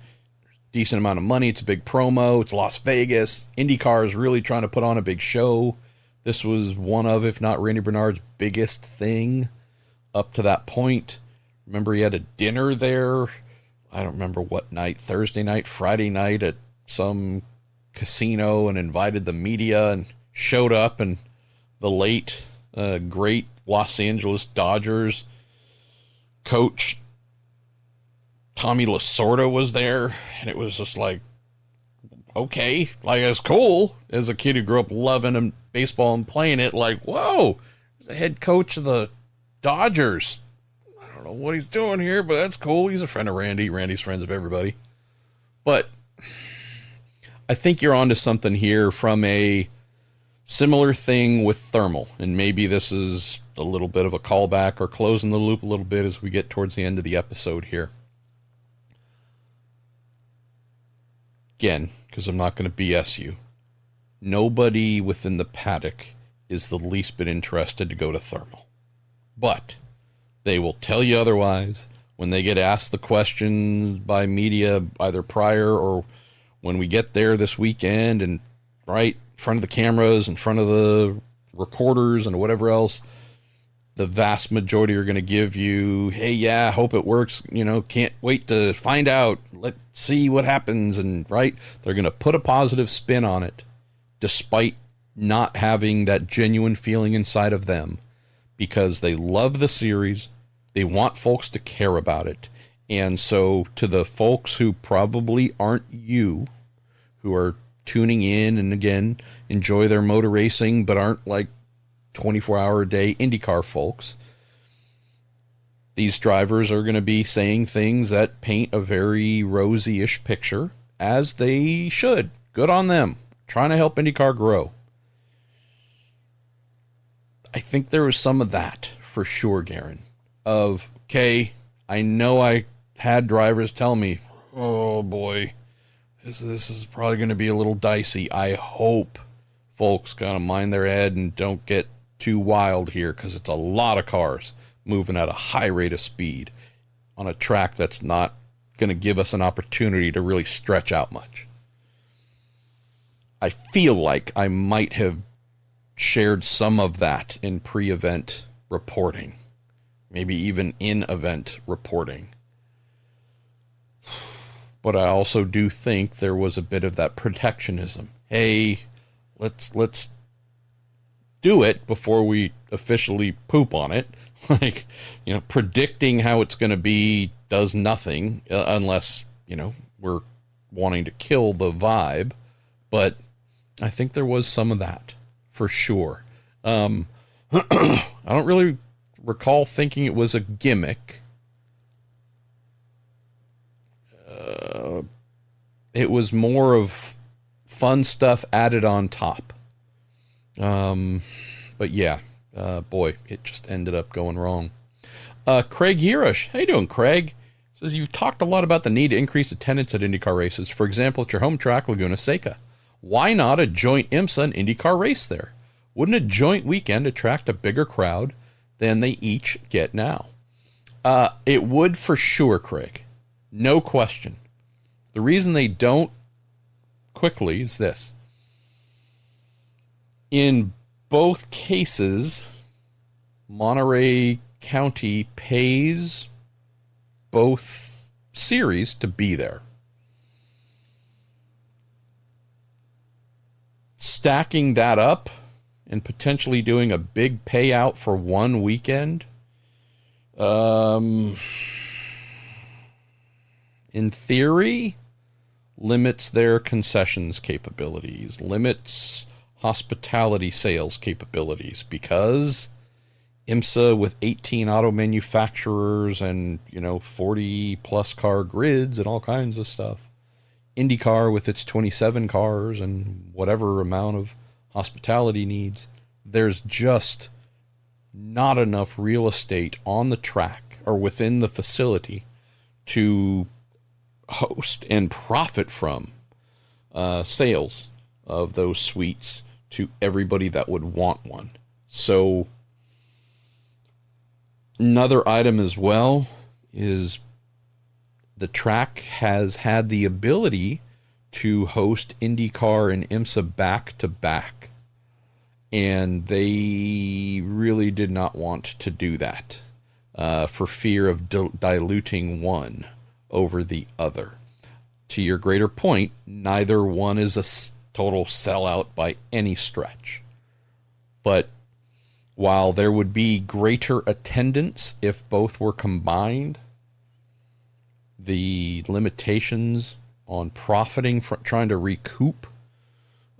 Decent amount of money. It's a big promo. It's Las Vegas. IndyCar is really trying to put on a big show. This was one of, if not Randy Bernard's biggest thing up to that point. Remember, he had a dinner there. I don't remember what night, Thursday night, Friday night at some casino, and invited the media and showed up, and the late, great Los Angeles Dodgers coach Tommy Lasorda was there, and it was just like, okay, like, it's cool. As a kid who grew up loving baseball and playing it, like, whoa, he's the head coach of the Dodgers. I don't know what he's doing here, but that's cool. He's a friend of Randy. Randy's friends of everybody. But I think you're onto something here from a similar thing with thermal, and maybe this is a little bit of a callback or closing the loop a little bit as we get towards the end of the episode here. Again, because I'm not going to BS you, nobody within the paddock is the least bit interested to go to thermal. But they will tell you otherwise when they get asked the questions by media, either prior or when we get there this weekend, and right in front of the cameras, in front of the recorders and whatever else. The vast majority are going to give you, hey, yeah, hope it works. Can't wait to find out. Let's see what happens. And right, they're going to put a positive spin on it, despite not having that genuine feeling inside of them, because they love the series. They want folks to care about it. And so to the folks who probably aren't you, who are tuning in and again enjoy their motor racing but aren't like 24-hour-a-day IndyCar folks, these drivers are going to be saying things that paint a very rosy-ish picture, as they should. Good on them. Trying to help IndyCar grow. I think there was some of that for sure, Garen. Of, okay, I know I had drivers tell me, oh boy, this is probably going to be a little dicey. I hope folks kind of mind their head and don't get too wild here, because it's a lot of cars moving at a high rate of speed on a track that's not going to give us an opportunity to really stretch out much. I feel like I might have shared some of that in pre-event reporting, maybe even in-event reporting. But I also do think there was a bit of that protectionism. Hey, let's do it before we officially poop on it. Like, predicting how it's going to be does nothing unless, we're wanting to kill the vibe. But I think there was some of that for sure. I don't really recall thinking it was a gimmick. It was more of fun stuff added on top. But yeah, boy, it just ended up going wrong. Craig Hirish, how you doing, Craig? Says you talked a lot about the need to increase attendance at IndyCar races. For example, at your home track, Laguna Seca. Why not a joint IMSA and IndyCar race there? Wouldn't a joint weekend attract a bigger crowd than they each get now? It would for sure, Craig. No question. The reason they don't quickly is this. In both cases, Monterey County pays both series to be there. Stacking that up and potentially doing a big payout for one weekend, in theory, limits their concessions capabilities, limits hospitality sales capabilities, because IMSA with 18 auto manufacturers and, 40 plus car grids and all kinds of stuff. IndyCar with its 27 cars and whatever amount of hospitality needs. There's just not enough real estate on the track or within the facility to host and profit from sales of those suites to everybody that would want one. So another item as well is the track has had the ability to host IndyCar and IMSA back to back, and they really did not want to do that for fear of diluting one over the other. To your greater point, neither one is a total sellout by any stretch. But while there would be greater attendance if both were combined, the limitations on profiting from trying to recoup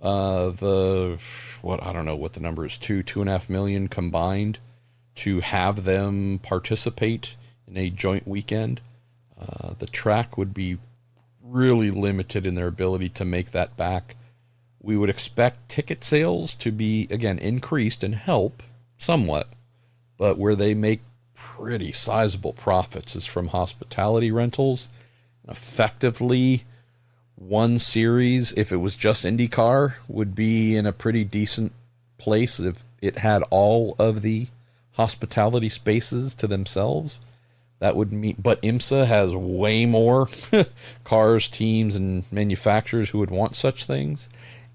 I don't know what the number is, 2.5 million combined to have them participate in a joint weekend, the track would be really limited in their ability to make that back. We would expect ticket sales to be, again, increased and help somewhat, but where they make pretty sizable profits is from hospitality rentals. Effectively, one series, if it was just IndyCar, would be in a pretty decent place if it had all of the hospitality spaces to themselves. That would mean, but IMSA has way more cars, teams, and manufacturers who would want such things.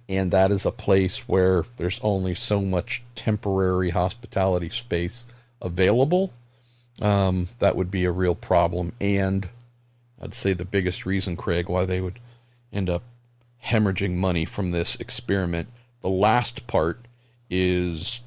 And that is a place where there's only so much temporary hospitality space available. That would be a real problem. And I'd say the biggest reason, Craig, why they would end up hemorrhaging money from this experiment. The last part is,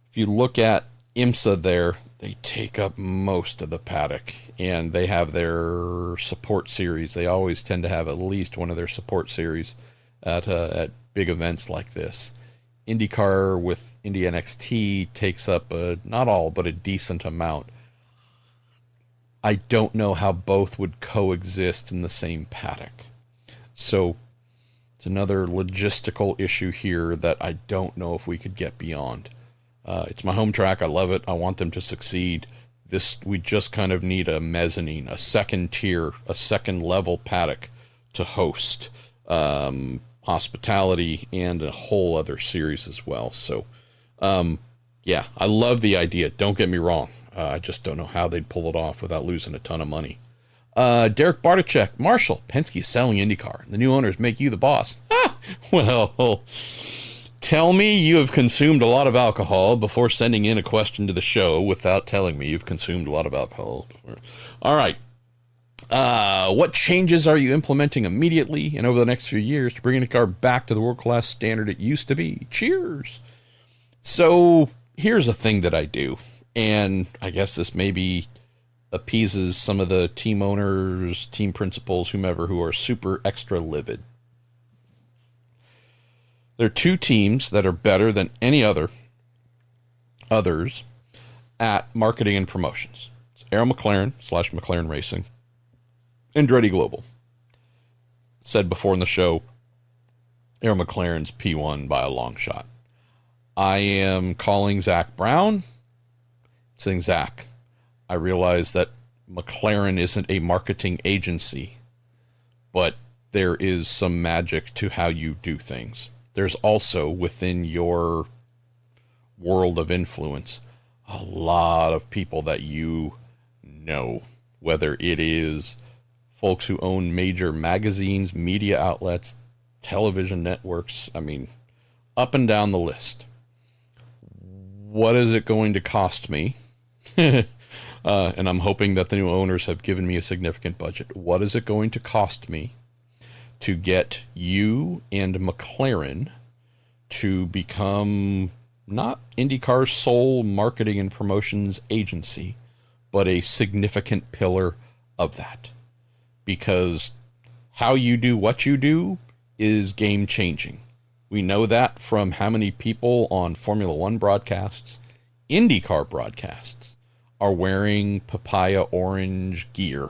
if you look at IMSA there, they take up most of the paddock, and they have their support series. They always tend to have at least one of their support series at big events like this. IndyCar with Indy NXT takes up not all, but a decent amount. I don't know how both would coexist in the same paddock. So it's another logistical issue here that I don't know if we could get beyond. It's my home track. I love it. I want them to succeed. We just kind of need a mezzanine, a second tier, a second level paddock to host hospitality and a whole other series as well. So, yeah, I love the idea. Don't get me wrong. I just don't know how they'd pull it off without losing a ton of money. Derek Bartachek, Marshall, Penske's selling IndyCar. The new owners make you the boss. Well, tell me you have consumed a lot of alcohol before sending in a question to the show without telling me you've consumed a lot of alcohol before. All right. What changes are you implementing immediately and over the next few years to bring IndyCar back to the world-class standard it used to be? Cheers. So here's a thing that I do, and I guess this maybe appeases some of the team owners, team principals, whomever, who are super extra livid. There are two teams that are better than any others at marketing and promotions. It's Arrow McLaren / McLaren Racing, Andretti Global. Said before in the show, Arrow McLaren's P1 by a long shot. I am calling Zach Brown, saying, Zach, I realize that McLaren isn't a marketing agency, but there is some magic to how you do things. There's also, within your world of influence, a lot of people that you know, whether it is folks who own major magazines, media outlets, television networks, I mean, up and down the list. What is it going to cost me? And I'm hoping that the new owners have given me a significant budget. What is it going to cost me to get you and McLaren to become not IndyCar's sole marketing and promotions agency, but a significant pillar of that? Because how you do what you do is game changing. We know that from how many people on Formula One broadcasts, IndyCar broadcasts, are wearing papaya orange gear.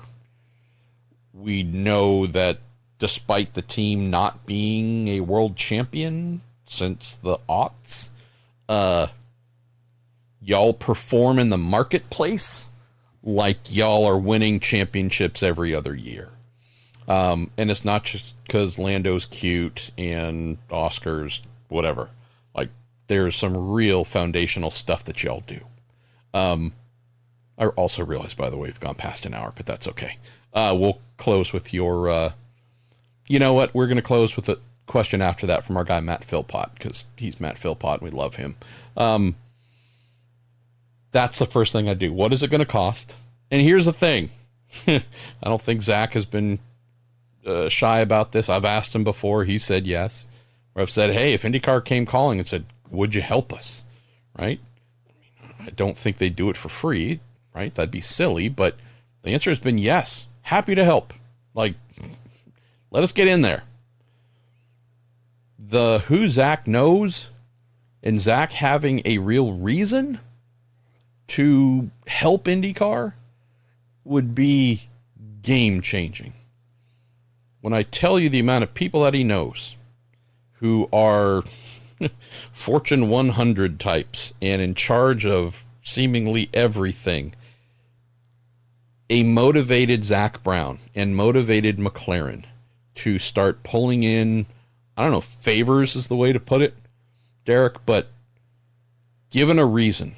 We know that despite the team not being a world champion since the aughts, y'all perform in the marketplace like y'all are winning championships every other year. And it's not just because Lando's cute and Oscar's whatever. Like, there's some real foundational stuff that y'all do. I also realize, by the way, we've gone past an hour, but that's okay. We'll close with your, you know what? We're going to close with a question after that from our guy, Matt Philpott, because he's Matt Philpott and we love him. That's the first thing I do. What is it going to cost? And here's the thing. I don't think Zach has been shy about this. I've asked him before. He said yes. Or I've said, hey, if IndyCar came calling and said, would you help us? Right? I don't think they'd do it for free. Right? That'd be silly. But the answer has been yes. Happy to help. Like, let us get in there. The who Zach knows and Zach having a real reason to help IndyCar would be game changing. When I tell you the amount of people that he knows who are Fortune 100 types and in charge of seemingly everything, a motivated Zach Brown and motivated McLaren to start pulling in, I don't know, favors is the way to put it, Derek, but given a reason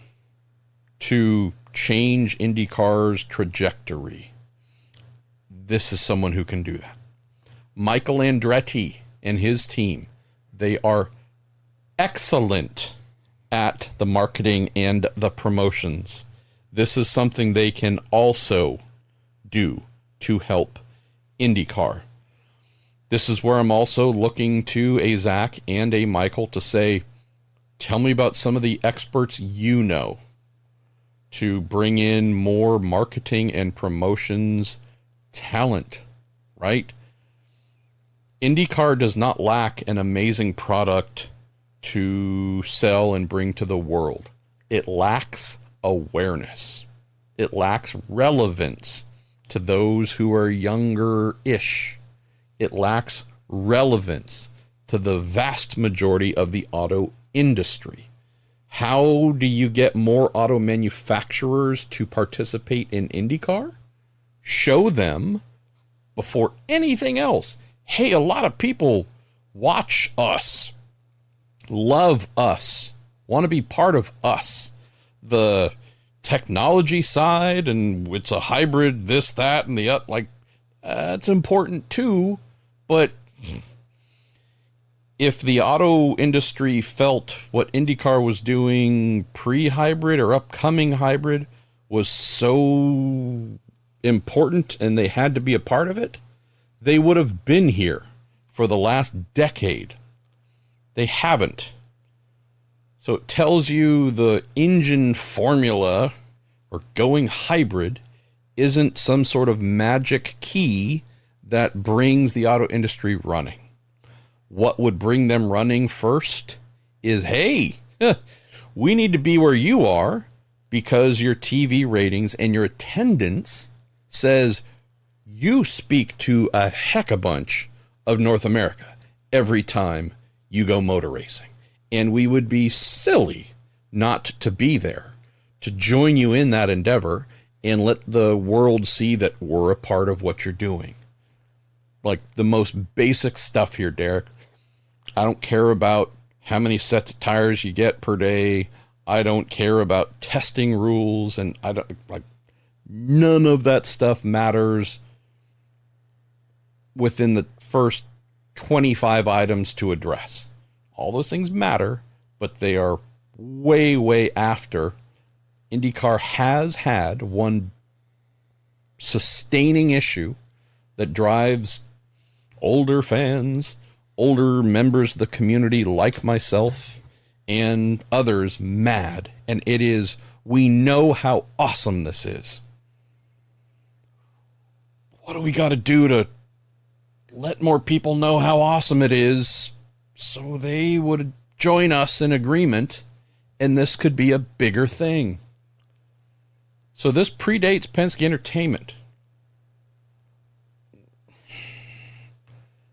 to change IndyCar's trajectory, this is someone who can do that. Michael Andretti and his team, they are excellent at the marketing and the promotions. This is something they can also do to help IndyCar. This is where I'm also looking to a Zach and a Michael to say, tell me about some of the experts you know to bring in more marketing and promotions talent, right? IndyCar does not lack an amazing product to sell and bring to the world. It lacks awareness. It lacks relevance to those who are younger-ish. It lacks relevance to the vast majority of the auto industry. How do you get more auto manufacturers to participate in IndyCar? Show them before anything else. Hey, a lot of people watch us, love us, want to be part of us. The technology side, and it's a hybrid, this, that, and the other, like, it's important too, but if the auto industry felt what IndyCar was doing pre-hybrid or upcoming hybrid was so important and they had to be a part of it, they would have been here for the last decade. They haven't. So it tells you the engine formula or going hybrid isn't some sort of magic key that brings the auto industry running. what would bring them running first is, hey, we need to be where you are because your TV ratings and your attendance says you speak to a heck of a bunch of North America every time you go motor racing. And we would be silly not to be there, to join you in that endeavor and let the world see that we're a part of what you're doing. Like the most basic stuff here, Derek. I don't care about how many sets of tires you get per day. I don't care about testing rules, and I don't like none of that stuff matters within the first 25 items to address. All those things matter, but they are way, way after. IndyCar has had one sustaining issue that drives older fans, older members of the community like myself and others mad. And it is, we know how awesome this is. What do we got to do to let more people know how awesome it is so they would join us in agreement and this could be a bigger thing? So this predates Penske Entertainment.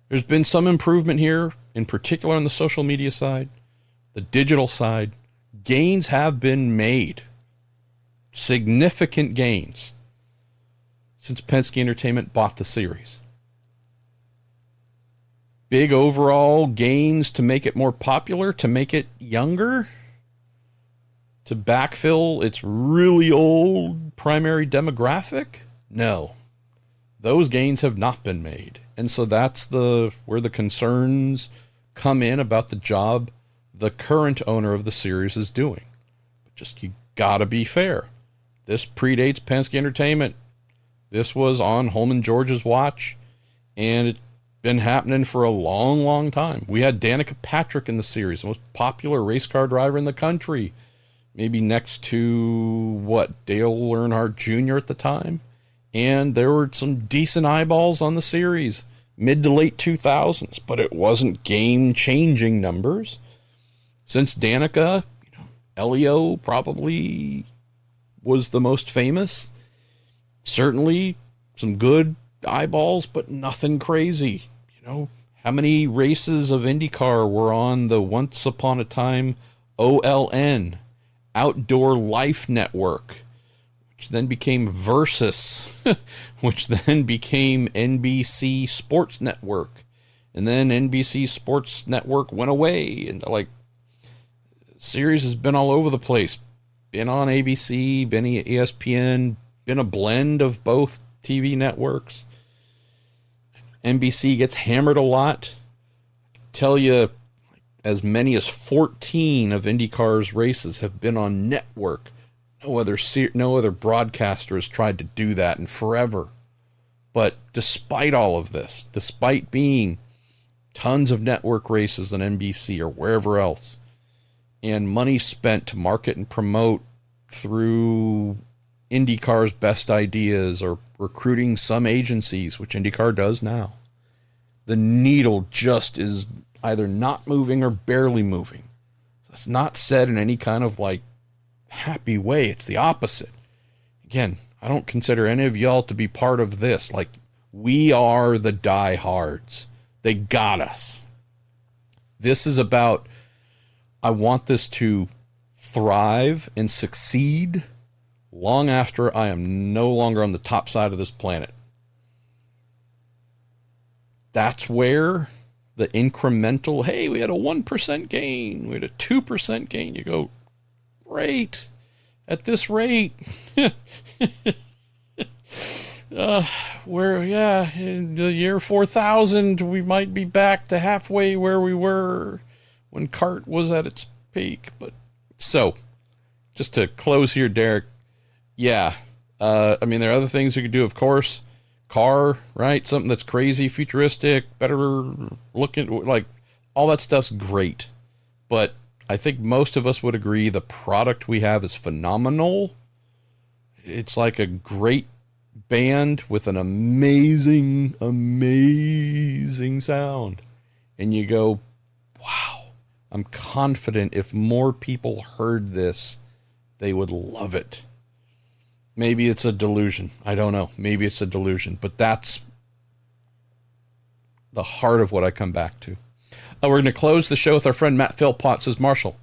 There's been some improvement here, in particular on the social media side, the digital side. Gains have been made. Significant gains since Penske Entertainment bought the series. Big overall gains to make it more popular, to make it younger, to backfill its really old primary demographic? No. Those gains have not been made. And so that's where the concerns come in about the job the current owner of the series is doing. But just, you gotta be fair. This predates Penske Entertainment. This was on Holman George's watch, and it's been happening for a long, long time. We had Danica Patrick in the series, the most popular race car driver in the country. Maybe next to, Dale Earnhardt Jr. at the time. And there were some decent eyeballs on the series, mid to late 2000s, but it wasn't game-changing numbers. Since Danica, Elio probably was the most famous. Certainly some good eyeballs, but nothing crazy. How many races of IndyCar were on the once upon a time OLN, Outdoor Life Network, which then became Versus, which then became NBC Sports Network. And then NBC Sports Network went away. And series has been all over the place. Been on ABC, been ESPN, been a blend of both TV networks. NBC gets hammered a lot. I can tell you as many as 14 of IndyCar's races have been on network. No other broadcaster has tried to do that in forever. But despite all of this, despite being tons of network races on NBC or wherever else, and money spent to market and promote through IndyCar's best ideas or recruiting some agencies, which IndyCar does now, the needle just is either not moving or barely moving. That's not said in any kind of happy way. It's the opposite. Again, I don't consider any of y'all to be part of this. We are the diehards. They got us. This is about, I want this to thrive and succeed long after I am no longer on the top side of this planet. That's where the incremental, hey, we had a 1% gain, we had a 2% gain. You go, great. At this rate, in the year 4000, we might be back to halfway where we were when CART was at its peak. But so, just to close here, Derek, there are other things you could do, of course. Car, right? Something that's crazy, futuristic, better looking, all that stuff's great. But I think most of us would agree the product we have is phenomenal. It's like a great band with an amazing, amazing sound. and you go, wow, I'm confident if more people heard this, they would love it. Maybe it's a delusion. I don't know. Maybe it's a delusion, but that's the heart of what I come back to. We're going to close the show with our friend Matt Philpott. Says, Marshall,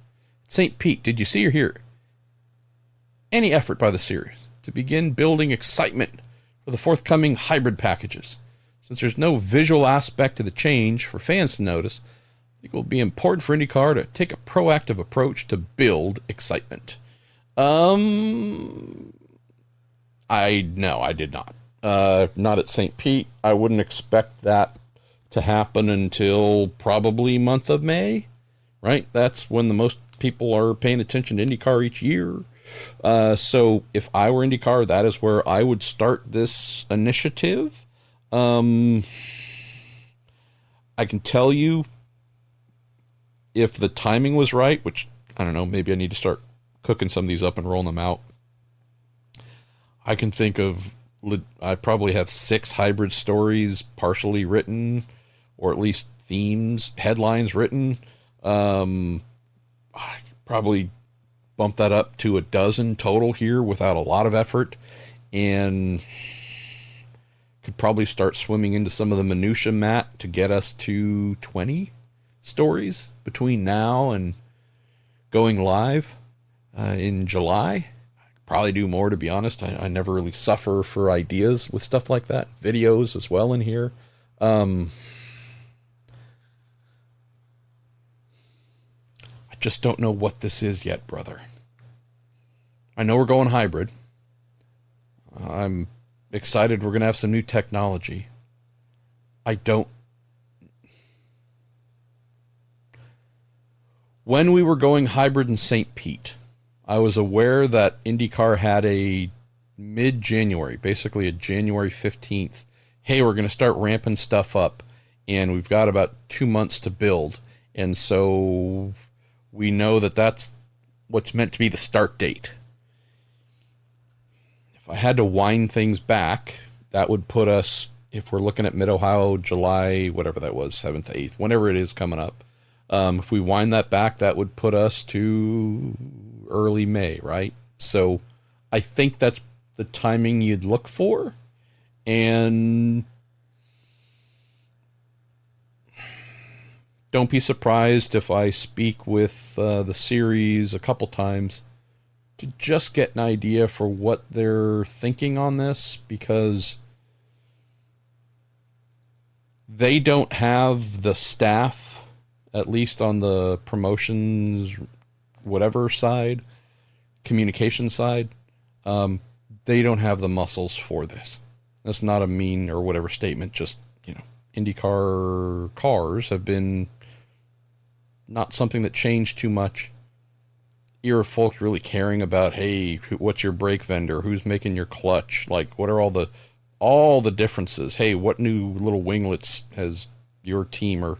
St. Pete, did you see or hear any effort by the series to begin building excitement for the forthcoming hybrid packages? Since there's no visual aspect to the change for fans to notice, I think it will be important for IndyCar to take a proactive approach to build excitement. No, I did not. Not at St. Pete. I wouldn't expect that to happen until probably month of May, right? That's when the most people are paying attention to IndyCar each year. So if I were IndyCar, that is where I would start this initiative. I can tell you if the timing was right, which I don't know, maybe I need to start cooking some of these up and rolling them out. I can think of, I probably have 6 hybrid stories partially written, or at least themes, headlines written. I could probably bump that up to a dozen total here without a lot of effort, and could probably start swimming into some of the minutia, Matt, to get us to 20 stories between now and going live in July. Probably do more, to be honest. I never really suffer for ideas with stuff like that. Videos as well in here. I just don't know what this is yet, brother. I know we're going hybrid. I'm excited we're going to have some new technology. When we were going hybrid in St. Pete, I was aware that IndyCar had a mid-January, basically a January 15th, hey, we're going to start ramping stuff up, and we've got about 2 months to build. And so we know that that's what's meant to be the start date. If I had to wind things back, that would put us, if we're looking at Mid-Ohio, July, whatever that was, 7th, 8th, whenever it is coming up. If we wind that back, that would put us to early May, right? So I think that's the timing you'd look for. And don't be surprised if I speak with the series a couple times to just get an idea for what they're thinking on this, because they don't have the staff, at least on the promotions, whatever side, communication side, they don't have the muscles for this. That's not a mean or whatever statement, just, IndyCar cars have been not something that changed too much. Era folks really caring about, hey, what's your brake vendor? Who's making your clutch? Like, what are all the differences? Hey, what new little winglets has your team or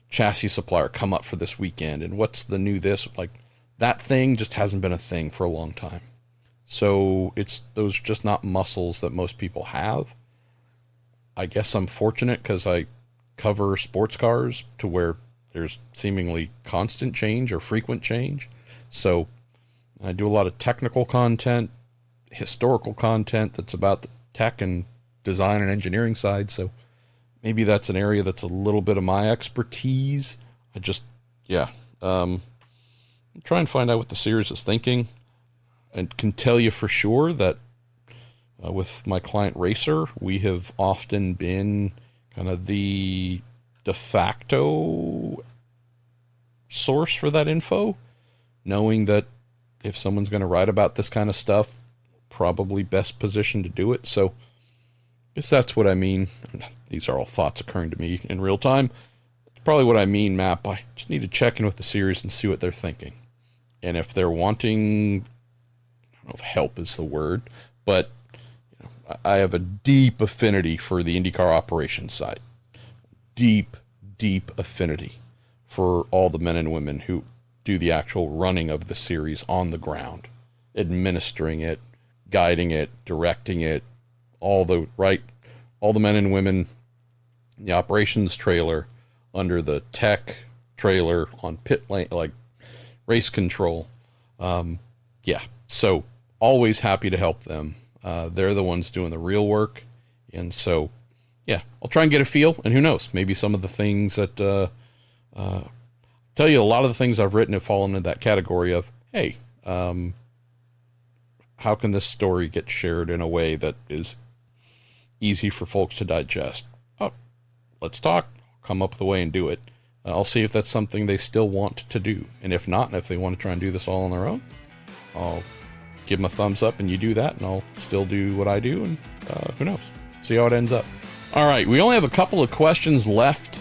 chassis supplier come up for this weekend? And what's the new this? Like, that thing just hasn't been a thing for a long time. So those are just not muscles that most people have. I guess I'm fortunate because I cover sports cars to where there's seemingly constant change or frequent change. So I do a lot of technical content, historical content that's about the tech and design and engineering side. So maybe that's an area that's a little bit of my expertise. Try and find out what the series is thinking, and can tell you for sure that with my client Racer, we have often been kind of the de facto source for that info, knowing that if someone's going to write about this kind of stuff, probably best positioned to do it. So I guess that's what I mean. These are all thoughts occurring to me in real time. It's probably what I mean, Matt. I just need to check in with the series and see what they're thinking. And if they're wanting, I don't know if help is the word, but I have a deep affinity for the IndyCar operations side. Deep affinity for all the men and women who do the actual running of the series on the ground, administering it, guiding it, directing it, all the men and women, the operations trailer, under the tech trailer on pit lane, like race control. Yeah, so always happy to help them. They're the ones doing the real work. And so, yeah, I'll try and get a feel, and who knows, maybe some of the things that, tell you a lot of the things I've written have fallen into that category of, hey, how can this story get shared in a way that is easy for folks to digest? Oh, let's talk, come up with a way and do it. I'll see if that's something they still want to do. And if not, and if they want to try and do this all on their own, I'll give them a thumbs up and you do that, and I'll still do what I do, and who knows? See how it ends up. All right, we only have a couple of questions left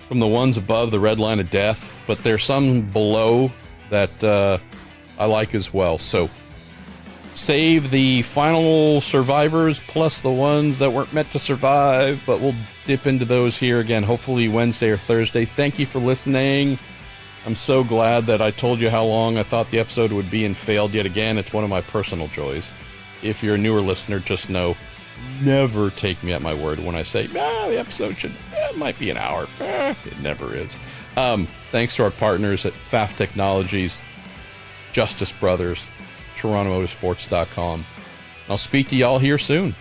from the ones above the red line of death, but there's some below that I like as well. So save the final survivors plus the ones that weren't meant to survive, but we'll dip into those here again, hopefully Wednesday or Thursday. Thank you for listening. I'm so glad that I told you how long I thought the episode would be and failed yet again. It's one of my personal joys. If you're a newer listener, just know, never take me at my word when I say, the episode might be an hour. It never is. Thanks to our partners at Pfaff Technologies, Justice Brothers, TorontoMotorsports.com. I'll speak to y'all here soon.